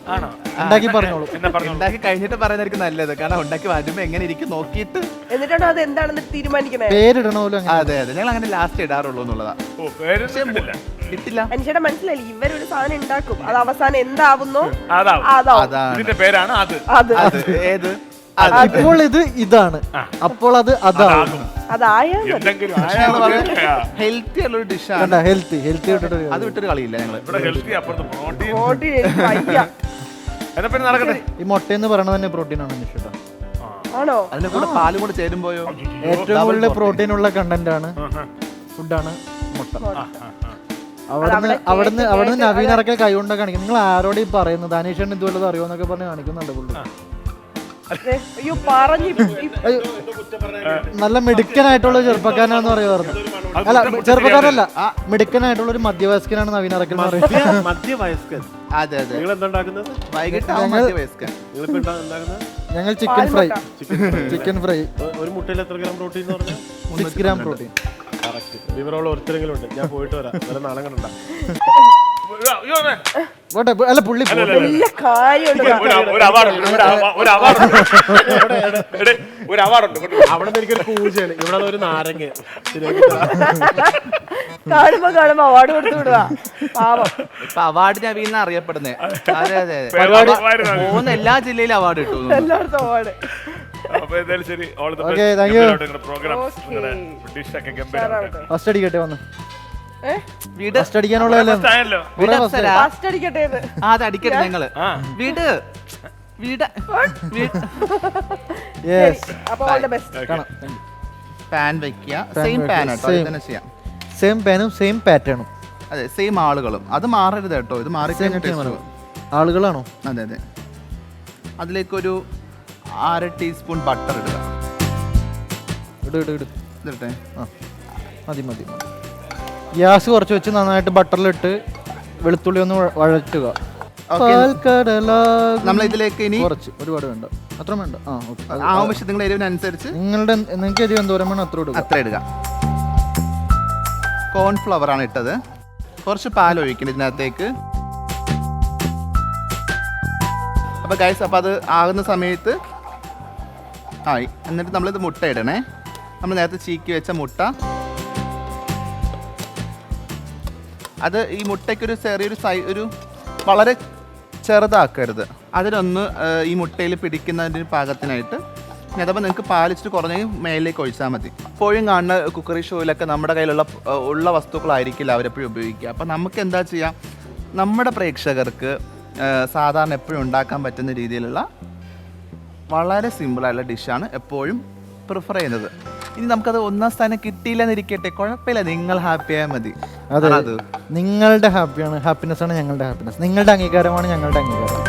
ഉണ്ടാക്കി പറഞ്ഞോളൂ. ഉണ്ടാക്കി കഴിഞ്ഞിട്ട് പറയുന്നതായിരിക്കും നല്ലത്. കാരണം ഉണ്ടാക്കി വരുമ്പോ എങ്ങനെ ഇരിക്കും നോക്കിയിട്ട് എന്നിട്ടാണ് അത് എന്താണെന്ന് തീരുമാനിക്കണേ. പേരിടണമല്ലോ. അതെ അതെ, ഞങ്ങൾ അങ്ങനെ ലാസ്റ്റ് ഇടാറുള്ളൂ എന്നുള്ളതാ. ഇട്ടില്ല. അനുഷേട്ട മനസ്സിലായില്ല, ഇവരൊരു സാധനം ഉണ്ടാക്കും, അത് അവസാനം എന്താവുന്നോ അതാവും. അതാവും. ഇതിന്റെ പേരാണ് അത്. അത് ഏത് ഇപ്പോൾ ഇത് ഇതാണ്, അപ്പോൾ അത് അതാകും. അതായാ എന്തെങ്കിലും ഹെൽത്തി ഉള്ള ഒരു ഡിഷാണ്. ഹെൽത്തി ഇട്ടിട്ട് അത് വിട്ടൊരു കളിയില്ല ഞങ്ങള്. ഇവിടെ ഹെൽത്തി അപ്പുറത്ത് പ്രോട്ടീൻ. ബോഡി വയ്യ. എന്നാ പിന്നെ നടക്കട്ടെ. ഈ മുട്ട എന്ന് പറയുന്നത് തന്നെ പ്രോട്ടീൻ ആണ് നിശ്ചിത. ആണോ? അതിന്റെ കൂടെ പാലും കൂടെ ചേരുമ്പോയോ ഏറ്റവും കൂടുതൽ പ്രോട്ടീൻ ഉള്ള കണ്ടന്റ് ആണ്, ഫുഡാണ് മുട്ട. അവിടുന്ന് നവീൻ ഇറക്കിയ കൈ കൊണ്ടാ കാണിക്കും. നിങ്ങൾ ആരോട് ഈ പറയുന്നത്? അനീഷേട്ടൻ ഇതുവല്ലത് അറിയോന്നൊക്കെ പറഞ്ഞ് കാണിക്കുന്നുണ്ട് പുള്ളി. അയ്യോ പറഞ്ഞു. നല്ല മിടുക്കനായിട്ടുള്ള ചെറുപ്പക്കാരനാന്ന് പറയുമായിരുന്നു. അല്ല ചെറുപ്പക്കാരനല്ല, മിടുക്കനായിട്ടുള്ള ഒരു മധ്യവയസ്കനാണ് നവീൻ അറക്കൽ എന്ന് പറയുന്നത്. മധ്യവയസ്കൻ. അതെ അതെ. നിങ്ങൾ എന്താണ്ടാക്കുന്നത്? വൈകിട്ട് മധ്യവയസ്കൻ. ഞങ്ങൾ ചിക്കൻ ഫ്രൈ. ഒരു മുട്ടയിൽ എത്ര ഗ്രാം പ്രോട്ടീൻ എന്ന് പറഞ്ഞാൽ? 6 ഗ്രാം പ്രോട്ടീൻ. വിവരമുള്ള ഒരുത്തരെങ്കിലും ഉണ്ട്. ഞാൻ പോയിട്ട് വരാം. വേറെ നാളെ കണ്ട അല്ല പുള്ളി വലിയ കാര്യമുണ്ട്. ഒരു അവാർഡുണ്ട്. അവിടെ നിന്ന് എനിക്കൊരു പൂജയാണ്, ഇവിടെ ഒരു നാരങ്ങ. കാണുമ്പോ അവാർഡ് കൊടുത്തു വിടുക. പാവം. ഇപ്പൊ അവാർഡ് നവീന അറിയപ്പെടുന്നേ. അതെ അതെ അതെ. മൂന്ന് എല്ലാ ജില്ലയിലും അവാർഡ് കിട്ടും. എല്ലായിടത്തും അവാർഡ്. ഫസ്റ്റ് അടിക്കട്ടെ വന്ന് വീട് ഫസ്റ്റ് അടിക്കാനുള്ളതല്ലേ? ഫസ്റ്റ് അടിക്കട്ടെ. അത് അടിക്കട്ടെ ഞങ്ങള്. വീട് വീട് അപ്പൊ ഓൾ ദി ബെസ്റ്റ്. പാൻ വെക്കുക. സെയിം പാൻ ആട്ടോ, തന്നെ ചെയ്യാം. സെയിം പാനും സെയിം പാറ്റേണും. അതെ, സെയിം ആളുകളും. അത് മാറരുത് കേട്ടോ. ഇത് മാറി ആളുകളാണോ? അതെ അതെ. അതിലേക്കൊരു 1/2 ടീസ്പൂൺ ബട്ടർ ഇടുക. ഇടട്ടെ? മതി. ഗ്യാസ് കുറച്ച് വെച്ച് നന്നായിട്ട് ബട്ടറിലിട്ട് വെളുത്തുള്ളി ഒന്ന് വഴറ്റുക. നമ്മൾ ഇതിലേക്ക് ഇനി കുറച്ച്, ഒരുപാട് വേണ്ട, അത്ര വേണ്ട. ആവശ്യം നിങ്ങളുടെ എരിവിനനുസരിച്ച് നിങ്ങൾക്ക് എരിവ് എന്തോരം വേണം അത്ര ഇടുക. കോൺഫ്ലവർ ആണ് ഇട്ടത്. കുറച്ച് പാൽ ഒഴിക്കണം ഇതിനകത്തേക്ക്. അപ്പോൾ ഗൈസ്, അപ്പോൾ അത് ആകുന്ന സമയത്ത് ആയി. എന്നിട്ട് നമ്മളിത് മുട്ട ഇടണേ. നമ്മൾ നേരത്തെ ചീക്കി വെച്ച മുട്ട. അത് ഈ മുട്ടയ്ക്കൊരു ചെറിയൊരു ഒരു വളരെ ചെറുതാക്കരുത്. അതിലൊന്ന് ഈ മുട്ടയിൽ പിടിക്കുന്നതിന് പാകത്തിനായിട്ട്. അഥവാ നിങ്ങൾക്ക് പാലിച്ചിട്ട് കുറഞ്ഞെങ്കിൽ മേലിലേക്ക് ഒഴിച്ചാൽ മതി. എപ്പോഴും കാണുന്ന കുക്കറി ഷോയിലൊക്കെ നമ്മുടെ കയ്യിലുള്ള വസ്തുക്കളായിരിക്കില്ല അവരെപ്പോഴും ഉപയോഗിക്കുക. അപ്പം നമുക്ക് എന്താ ചെയ്യാം, നമ്മുടെ പ്രേക്ഷകർക്ക് സാധാരണ എപ്പോഴും ഉണ്ടാക്കാൻ പറ്റുന്ന രീതിയിലുള്ള വളരെ സിമ്പിളായിട്ടുള്ള ഡിഷാണ് എപ്പോഴും പ്രിഫർ ചെയ്യുന്നത്. ഇനി നമുക്കത് 1ാം സ്ഥാനം കിട്ടിയില്ലെന്നിരിക്കട്ടെ, കുഴപ്പമില്ല, നിങ്ങൾ ഹാപ്പിയായാൽ മതി. അതെ, നിങ്ങളുടെ ഹാപ്പിനെസ് ആണ് ഞങ്ങളുടെ ഹാപ്പിനെസ്. നിങ്ങളുടെ അംഗീകാരമാണ് ഞങ്ങളുടെ അംഗീകാരം.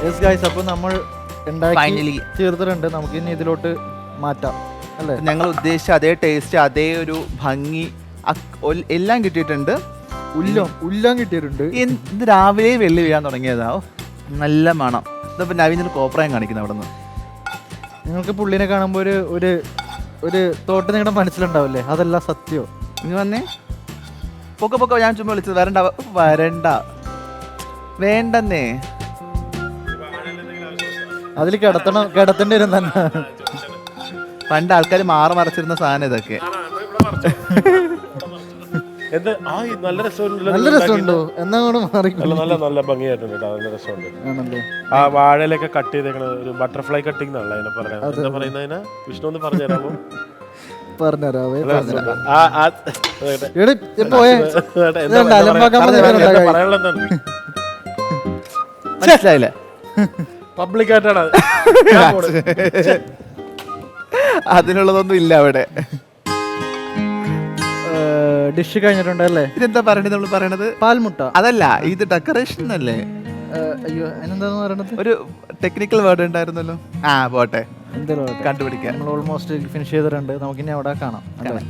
യെസ് ഗൈസ്, അപ്പോൾ നമ്മൾ ഉണ്ടാക്കി തീർത്തിട്ടുണ്ട്. നമുക്ക് ഇനി ഇതിലോട്ട് മാറ്റാം അല്ലേ? ഞങ്ങൾ ഉദ്ദേശിച്ച അതേ ടേസ്റ്റ്, അതേ ഒരു ഭംഗി എല്ലാം കിട്ടിയിട്ടുണ്ട്. ഉല്ലാം കിട്ടിയിട്ടുണ്ട്. ഇത് രാവിലെ വെള്ളി വീഴാൻ തുടങ്ങിയതാ. നല്ല മണം. ഇതിപ്പോൾ നവീനൊരു കോപ്രായം കാണിക്കുന്നത് അവിടെ നിന്ന്. നിങ്ങൾക്ക് പുള്ളിനെ കാണുമ്പോൾ ഒരു തോട്ട് നിങ്ങളുടെ മനസ്സിലുണ്ടാവില്ലേ? അതല്ല സത്യോ. ഇനി വന്നേ, പൊക്കെ ഞാൻ ചുമ്മാ വിളിച്ചത്. വരണ്ട വേണ്ടെന്നേ. അതിൽ കിടത്തേണ്ടി വരും തന്നെ. പണ്ട് ആൾക്കാർ മറച്ചിരുന്ന സാധനം ഇതൊക്കെ. നല്ല രസമുണ്ടോ? എന്നാ മാറി. നല്ല ഭംഗിയായിട്ടുണ്ട്. നല്ല രസമുണ്ട്. ആ വാഴയിലൊക്കെ കട്ട് ചെയ്തേക്കണ ഒരു ബട്ടർഫ്ലൈ കട്ടിംഗ് എന്നാണല്ലോ അതിനെ പറയുന്നത്. എന്താ പറയുന്നതിന് വിഷ്ണു ഒന്ന് പറഞ്ഞുതരാമോ? പറഞ്ഞുതരാവേ. മനസ്സിലായില്ലേ? പബ്ലിക് ആയിട്ടാണ് അതിനുള്ളതൊന്നും ഇല്ല അവിടെ. ഡിഷ് കഴിഞ്ഞിട്ടുണ്ടല്ലേ? ഇതെന്താ പറയണത് നമ്മൾ പറയണത്? പാൽമുട്ട. അതല്ല, ഇത് ഡെക്കറേഷൻ അല്ലേ? അയ്യോ അതിനെന്താന്ന് പറയണത്? ഒരു ടെക്നിക്കൽ വേർഡ് ഉണ്ടായിരുന്നല്ലോ. ആ പോട്ടെ, എന്തായാലും കണ്ടുപിടിക്കാൻ. നമ്മൾ ഓൾമോസ്റ്റ് ഫിനിഷ് ചെയ്തിട്ടുണ്ട്. നമുക്കിനി അവിടെ കാണാം. അല്ലേ?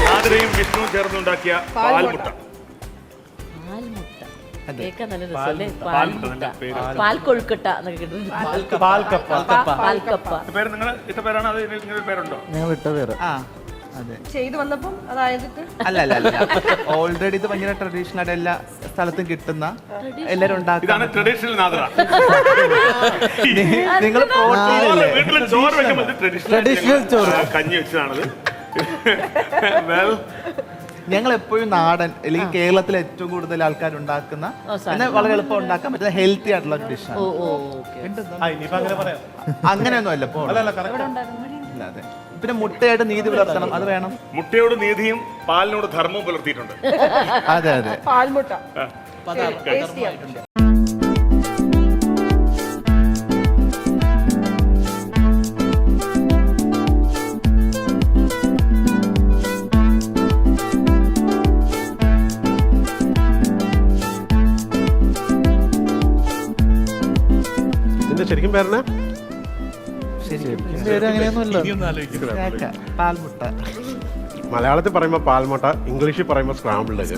നാദിറയും വിഷ്ണുവും ചേർന്നുണ്ടാക്കിയ പാൽമുട്ട. കേൾക്കാൻ നല്ല രസമല്ലേ? പാൽമുട്ട, നല്ല പേര്. പാൽക്കൊഴുക്കട്ട എന്നൊക്കെ കേട്ടിട്ടുണ്ട്. പാൽക്കപ്പ. പേര് നിങ്ങൾ ഇട്ട പേരാണ്? അത് ഇങ്ങനെ പേരുണ്ടോ? ഞങ്ങൾ ഇട്ട പേര്. ആ അതെ. ചെയ്തു വന്നപ്പം അതായത് അല്ല അല്ല അല്ല, ഓൾറെഡി ഇത് ഭയങ്കര ട്രഡീഷണൽ ആയിട്ട് എല്ലാ സ്ഥലത്തും കിട്ടുന്ന എല്ലാരും ഉണ്ടാക്കുന്ന. ഇതാണ് ട്രഡീഷണൽ നാദിറ. നിങ്ങൾ വീട്ടിൽ ചോറ് വെക്കുമ്പോൾ ട്രഡീഷണൽ ചോറ്. കഞ്ഞി വെച്ചതാണത്. Well, ഞങ്ങൾ എപ്പോഴും നാടൻ അല്ലെങ്കിൽ കേരളത്തിൽ ഏറ്റവും കൂടുതൽ ആൾക്കാർ ഉണ്ടാക്കുന്ന പിന്നെ വളരെ എളുപ്പം ഉണ്ടാക്കാൻ പറ്റുന്ന ഹെൽത്തി ആയിട്ടുള്ള ഒരു ഡിഷാണ്. ഇനിയിപ്പോ അങ്ങനെ പറയാം. അങ്ങനെയൊന്നും അല്ല ഇപ്പോൾ. അതെ. പിന്നെ മുട്ടയായിട്ട് നീതി പുലർത്തണം, അത് വേണം. മുട്ടയോട് നീതിയും പാലിനോട് ധർമ്മവും പുലർത്തിയിട്ടുണ്ട്. അതെ അതെ. പാൽമുട്ട ടേസ്റ്റ് ചെയ്യാം. ഇതിന്റെ ശരിക്കും പേരണ പേര് അങ്ങനെയൊന്നുമില്ല. പാൽമുട്ട. മലയാളത്തിൽ പറയുമ്പോൾ പാൽമുട്ട, ഇംഗ്ലീഷിൽ പറയുമ്പോൾ സ്ക്രാമ്പിൾഡ് എഗ്.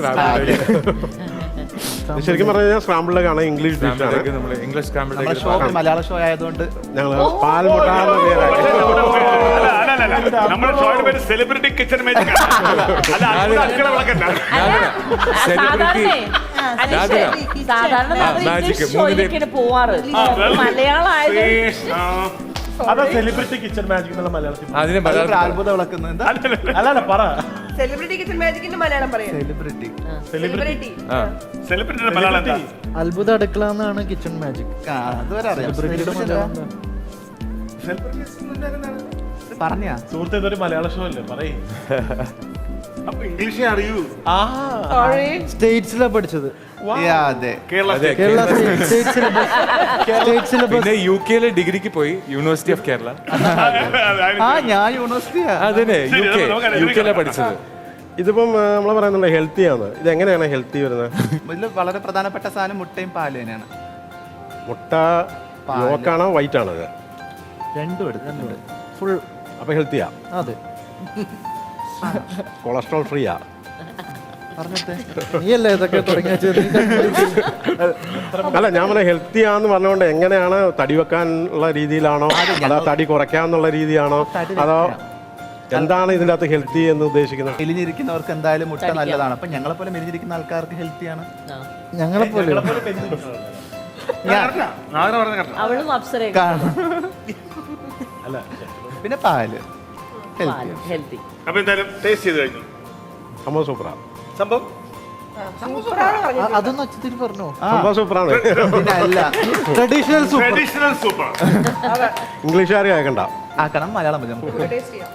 ശരിക്കും പറഞ്ഞു കഴിഞ്ഞാൽ സ്ക്രാമ്പിൾഡ് എഗ് ആണ് ഇംഗ്ലീഷ് ഡിഷാണ്. ഇംഗ്ലീഷ് നമ്മുടെ ഷോ മലയാള ഷോ ആയതുകൊണ്ട് ഞങ്ങൾ പാൽമുട്ട എന്ന പേരാക്കി. നമ്മുടെ ഷോയുടെ പേര് സെലിബ്രിറ്റി കിച്ചൺ മാജിക്. സാധാരണ പോവാറ് മലയാളം ആയത്. അതാ സെലിബ്രിറ്റി കിച്ചൺ മാജിക് എന്നുള്ള മലയാളത്തിൽ. അതിന് ഒരു അത്ഭുതം വിളക്കുന്നത് എന്താ? അല്ല പറ. സെലിബ്രിറ്റി കിച്ചൺ മാജിക്കിന്റെ മലയാളം പറയാം. സെലിബ്രിറ്റി. സെലിബ്രിറ്റി. സെലിബ്രിറ്റിയുടെ മലയാളം എന്താ? അത്ഭുത അടുക്കള എന്നാണ് കിച്ചൺ മാജിക്. അതുവരെ അറിയാം. പറഞ്ഞാ സുഹൃത്ത്, ഇതൊരു മലയാള ഷോ അല്ലേ? പറയേ. അപ്പൊ ഇംഗ്ലീഷേ അറിയൂ. സ്റ്റേറ്റ്സിലാണ് പഠിച്ചത്. അതെ. Kerala state syllabus. പിന്നെ UK ഡിഗ്രിക്ക് പോയി, യൂണിവേഴ്സിറ്റി ഓഫ് കേരള. ആ ഞാൻ യൂണിവേഴ്സിറ്റിയാ. അതിനെ UK പഠിച്ചത്. ഇതിപ്പം നമ്മൾ പറയുന്നത് ഹെൽത്തി ആണ്. ഇത് എങ്ങനെയാണ് ഹെൽത്തി വരുന്നത്? ഇതിൽ വളരെ പ്രധാനപ്പെട്ട സാധനം മുട്ടയും പാലും തന്നെയാണ്. മുട്ട യോക്കാണോ വൈറ്റ് ആണോ? ഇത് രണ്ടും എടുത്തിട്ടുണ്ട്. ഫുൾ. അപ്പൊ ഹെൽത്തിയാ? അതെ. കൊളസ്ട്രോൾ ഫ്രീയാ? പറഞ്ഞിട്ട് നീയല്ലേ ഇതൊക്കെ തുടങ്ങി വെച്ചത്? അല്ല, ഞാൻ പറഞ്ഞ ഹെൽത്തിയാന്ന് പറഞ്ഞുകൊണ്ട് എങ്ങനെയാണ് തടി വെക്കാനുള്ള രീതിയിലാണോ അതോ തടി കുറയ്ക്കാന്നുള്ള രീതിയാണോ അതോ എന്താണ് ഇതിൻ്റെ അകത്ത് ഹെൽത്തി എന്ന് ഉദ്ദേശിക്കുന്നത്? മെലിഞ്ഞിരിക്കുന്നവർക്ക് എന്തായാലും മുട്ട നല്ലതാണ്. അപ്പൊ ഞങ്ങളെ പോലെ മെലിഞ്ഞിരിക്കുന്ന ആൾക്കാർക്ക് ഹെൽത്തിയാണ്. ഞങ്ങളെപ്പോലെ അവളും അപ്സരയും അല്ല, പിന്നെ പാല് ഹെൽത്തി. അപ്പൊ എന്തായാലും ടേസ്റ്റ് ചെയ്ത് കഴിഞ്ഞു. സംഭവം സൂപ്പറാ. സംഭവം അതൊന്നും അച്ഛത്തിൽ പറഞ്ഞോ? സംഭവം സൂപ്പറാണ്. പിന്നെ അല്ല, ട്രഡീഷണൽ സൂപ്പർ. Traditional super. ഇംഗ്ലീഷുകാർ കേൾക്കണ്ട, ആക്കണം. മലയാളം മതി നമുക്ക്. ടേസ്റ്റ് ചെയ്യാം.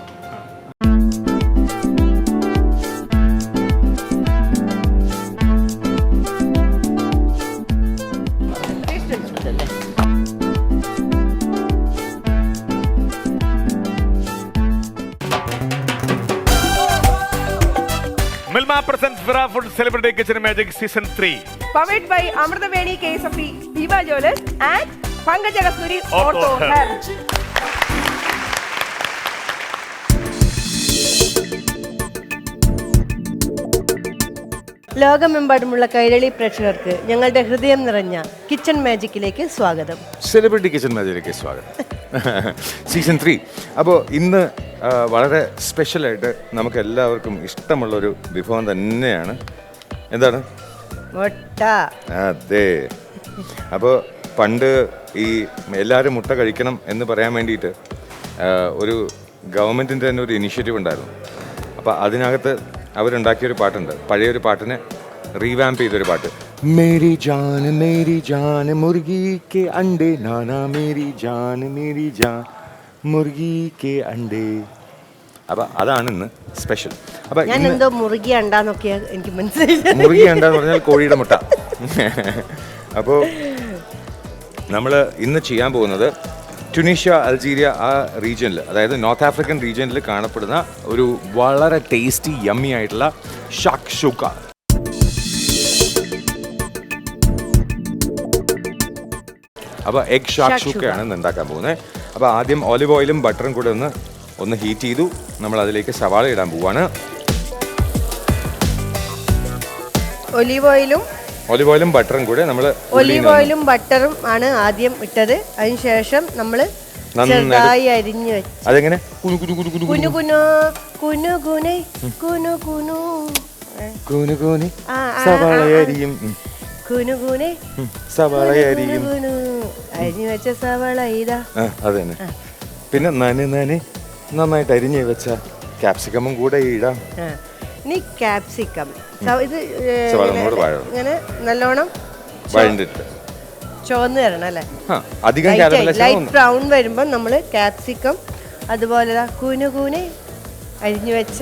Milma presents Vira Food Celebrity Kitchen Magic Season 3. Powered by Amrutaveni KSFE, Viva Jewelers and Pankaja Kasturi Auto Health. ലോകമെമ്പാടുമുള്ള കൈരളി പ്രേക്ഷകർക്ക് ഞങ്ങളുടെ ഹൃദയം നിറഞ്ഞ കിച്ചൺ മാജിക്കിലേക്ക് സ്വാഗതം. സെലിബ്രിറ്റി കിച്ചൺ മാജിക്കിലേക്ക് സ്വാഗതം. സീസൺ 3. അപ്പോൾ ഇന്ന് വളരെ സ്പെഷ്യലായിട്ട് നമുക്ക് എല്ലാവർക്കും ഇഷ്ടമുള്ളൊരു വിഭവം തന്നെയാണ്. എന്താണ്? മുട്ട. അതെ. അപ്പോൾ പണ്ട് ഈ എല്ലാവരും മുട്ട കഴിക്കണം എന്ന് പറയാൻ വേണ്ടിയിട്ട് ഒരു ഗവൺമെൻറ്റിൻ്റെ തന്നെ ഒരു ഇനിഷ്യേറ്റീവ് ഉണ്ടായിരുന്നു. അപ്പോൾ അതിനകത്ത് അവരുണ്ടാക്കിയൊരു പാട്ടുണ്ട്. പഴയൊരു പാട്ടിനെ റീവാമ്പ് ചെയ്തൊരു പാട്ട്. मेरी जान मुर्गी के अंडे नाना मेरी जान മുറുകി കെ അണ്ടേ. അപ്പം അതാണ് ഇന്ന് സ്പെഷ്യൽ. അപ്പം ഞാൻ എന്തോ മുറുകി അണ്ടാന്നൊക്കെ എനിക്ക് മനസ്സിലായി. മുറുകി അണ്ടാന്ന് പറഞ്ഞാൽ കോഴിയുടെ മുട്ട. അപ്പോൾ നമ്മൾ ഇന്ന് ചെയ്യാൻ പോകുന്നത് ട്യൂണീഷ്യ, അൾജീരിയ ആ റീജിയനിൽ, അതായത് നോർത്ത് ആഫ്രിക്കൻ റീജിയനിൽ കാണപ്പെടുന്ന ഒരു വളരെ ടേസ്റ്റി യമ്മി ആയിട്ടുള്ള ഷാക്ഷൂക്ക. അപ്പോൾ എഗ് ഷാക്ഷൂക്കയാണ് ഇന്ന് ഉണ്ടാക്കാൻ പോകുന്നത്. അപ്പോൾ ആദ്യം ഓലിവ് ഓയിലും ബട്ടറും കൂടെ ഒന്ന് ഹീറ്റ് ചെയ്തു. നമ്മൾ അതിലേക്ക് സവാള ഇടാൻ പോവാണ്. ഒലീവ് ഓയിലും ബട്ടറും കൂടെ നമ്മൾ ഒലീവ് ഓയിലും ബട്ടറും ആണ് ആദ്യം ഇട്ടത്. അതിനുശേഷം നമ്മൾ ചെറുതായി അരിഞ്ഞു വെച്ചു. അതെങ്ങനെ കുനു അരിഞ്ഞു വെച്ച സവാള ഇതാ. അതന്നെ. പിന്നെ നന്നായിട്ട് അരിഞ്ഞു വെച്ച ക്യാപ്സിക്കമും കൂടെ ഇടാം. ഇനി ക്യാപ്സിക്കം ഇത് ഇങ്ങനെ നല്ലോണം ചുവന്ന് തരണം അല്ലേ. ലൈറ്റ് ബ്രൗൺ വരുമ്പോൾ നമ്മൾ ക്യാപ്സിക്കം അതുപോലെ കുനുകുനെ അരിഞ്ഞു വെച്ച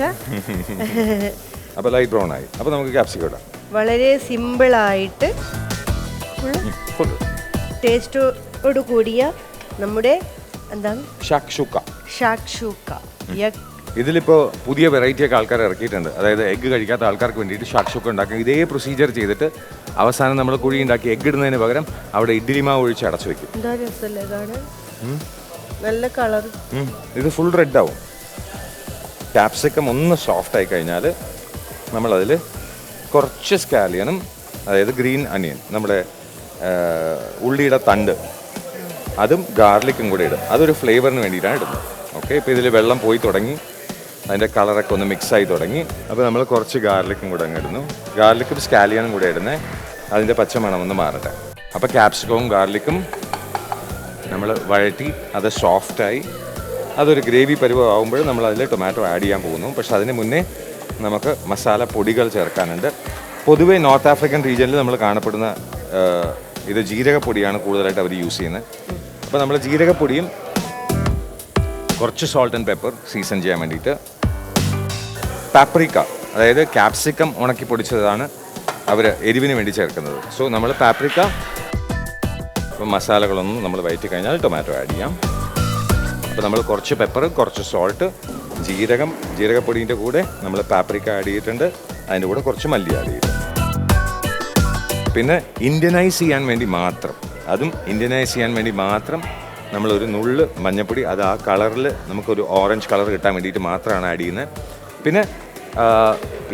അപ്പോൾ ലൈറ്റ് ബ്രൗൺ ആയി. അപ്പോൾ നമുക്ക് ക്യാപ്സിക്കം ഇടാം. വളരെ സിമ്പിളായിട്ട് ടേസ്റ്റോട് കൂടിയ നമ്മുടെ എന്താണ് ഷാക്ഷൂക്ക. ഇതിലിപ്പോൾ പുതിയ വെറൈറ്റി ഒക്കെ ആൾക്കാർ ഇറക്കിയിട്ടുണ്ട്. അതായത് എഗ്ഗ് കഴിക്കാത്ത ആൾക്കാർക്ക് വേണ്ടിയിട്ട് ഷാക്ഷൂക്ക ഉണ്ടാക്കും. ഇതേ പ്രൊസീജിയർ ചെയ്തിട്ട് അവസാനം നമ്മൾ കുഴി ഉണ്ടാക്കി എഗ്ഗ് ഇടുന്നതിന് പകരം അവിടെ ഇഡ്ഡലി മാവ് ഒഴിച്ച് അടച്ചു വെക്കും. എന്താ രസമല്ലേ കാണാൻ, നല്ല കളർ. ഇത് ഫുൾ റെഡ് ആവും. ക്യാപ്സിക്കം ഒന്ന് സോഫ്റ്റ് ആയി കഴിഞ്ഞാൽ നമ്മളതിൽ കുറച്ച് സ്കാലിയനും, അതായത് ഗ്രീൻ അനിയൻ, നമ്മുടെ ഉള്ളിയുടെ തണ്ട്, അതും ഗാർലിക്കും കൂടെ ഇടും. അതൊരു ഫ്ലേവറിന് വേണ്ടിയിട്ടാണ് ഇടുന്നത്. ഓക്കെ, ഇപ്പോൾ ഇതിൽ വെള്ളം പോയി തുടങ്ങി, അതിൻ്റെ കളറൊക്കെ ഒന്ന് മിക്സായി തുടങ്ങി. അപ്പോൾ നമ്മൾ കുറച്ച് ഗാർലിക്കും കൂടെ അങ്ങ് ഇടുന്നു. ഗാർലിക്കും സ്കാലിയനും കൂടെ ഇടുന്നത് അതിൻ്റെ പച്ചമണം ഒന്ന് മാറട്ടെ. അപ്പോൾ ക്യാപ്സിക്കവും ഗാർലിക്കും നമ്മൾ വഴറ്റി അത് സോഫ്റ്റായി അതൊരു ഗ്രേവി പരുവമാകുമ്പോൾ നമ്മൾ അതിൽ ടൊമാറ്റോ ആഡ് ചെയ്യാൻ പോകുന്നു. പക്ഷെ അതിന് മുന്നേ നമുക്ക് മസാല പൊടികൾ ചേർക്കാനുണ്ട്. പൊതുവേ നോർത്ത് ആഫ്രിക്കൻ റീജിയനിൽ നമ്മൾ കാണപ്പെടുന്ന ഇത് ജീരകപ്പൊടിയാണ് കൂടുതലായിട്ട് അവർ യൂസ് ചെയ്യുന്നത്. അപ്പോൾ നമ്മൾ ജീരകപ്പൊടിയും കുറച്ച് സോൾട്ട് ആൻഡ് പെപ്പർ സീസൺ ചെയ്യാൻ വേണ്ടിയിട്ട്, പാപ്രിക്ക, അതായത് ക്യാപ്സിക്കം ഉണക്കി പൊടിച്ചതാണ് അവർ എരിവിന് വേണ്ടി ചേർക്കുന്നത്. സോ നമ്മൾ പാപ്രിക്ക, ഇപ്പോൾ മസാലകളൊന്നും നമ്മൾ വഴറ്റി കഴിഞ്ഞാൽ ടൊമാറ്റോ ആഡ് ചെയ്യാം. അപ്പോൾ നമ്മൾ കുറച്ച് പെപ്പർ, കുറച്ച് സോൾട്ട്, ജീരകപ്പൊടീൻ്റെ കൂടെ നമ്മൾ പാപ്രിക്ക ആഡ് ചെയ്തിട്ടുണ്ട്. അതിൻ്റെ കൂടെ കുറച്ച് മല്ലി ആഡ് ചെയ്തിട്ടുണ്ട്. പിന്നെ ഇന്ത്യനൈസ് ചെയ്യാൻ വേണ്ടി മാത്രം നമ്മളൊരു നുള്ള് മഞ്ഞപ്പൊടി, അത് ആ കളറിൽ നമുക്കൊരു ഓറഞ്ച് കളർ കിട്ടാൻ വേണ്ടിയിട്ട് മാത്രമാണ് ആഡ് ചെയ്യുന്നത്. പിന്നെ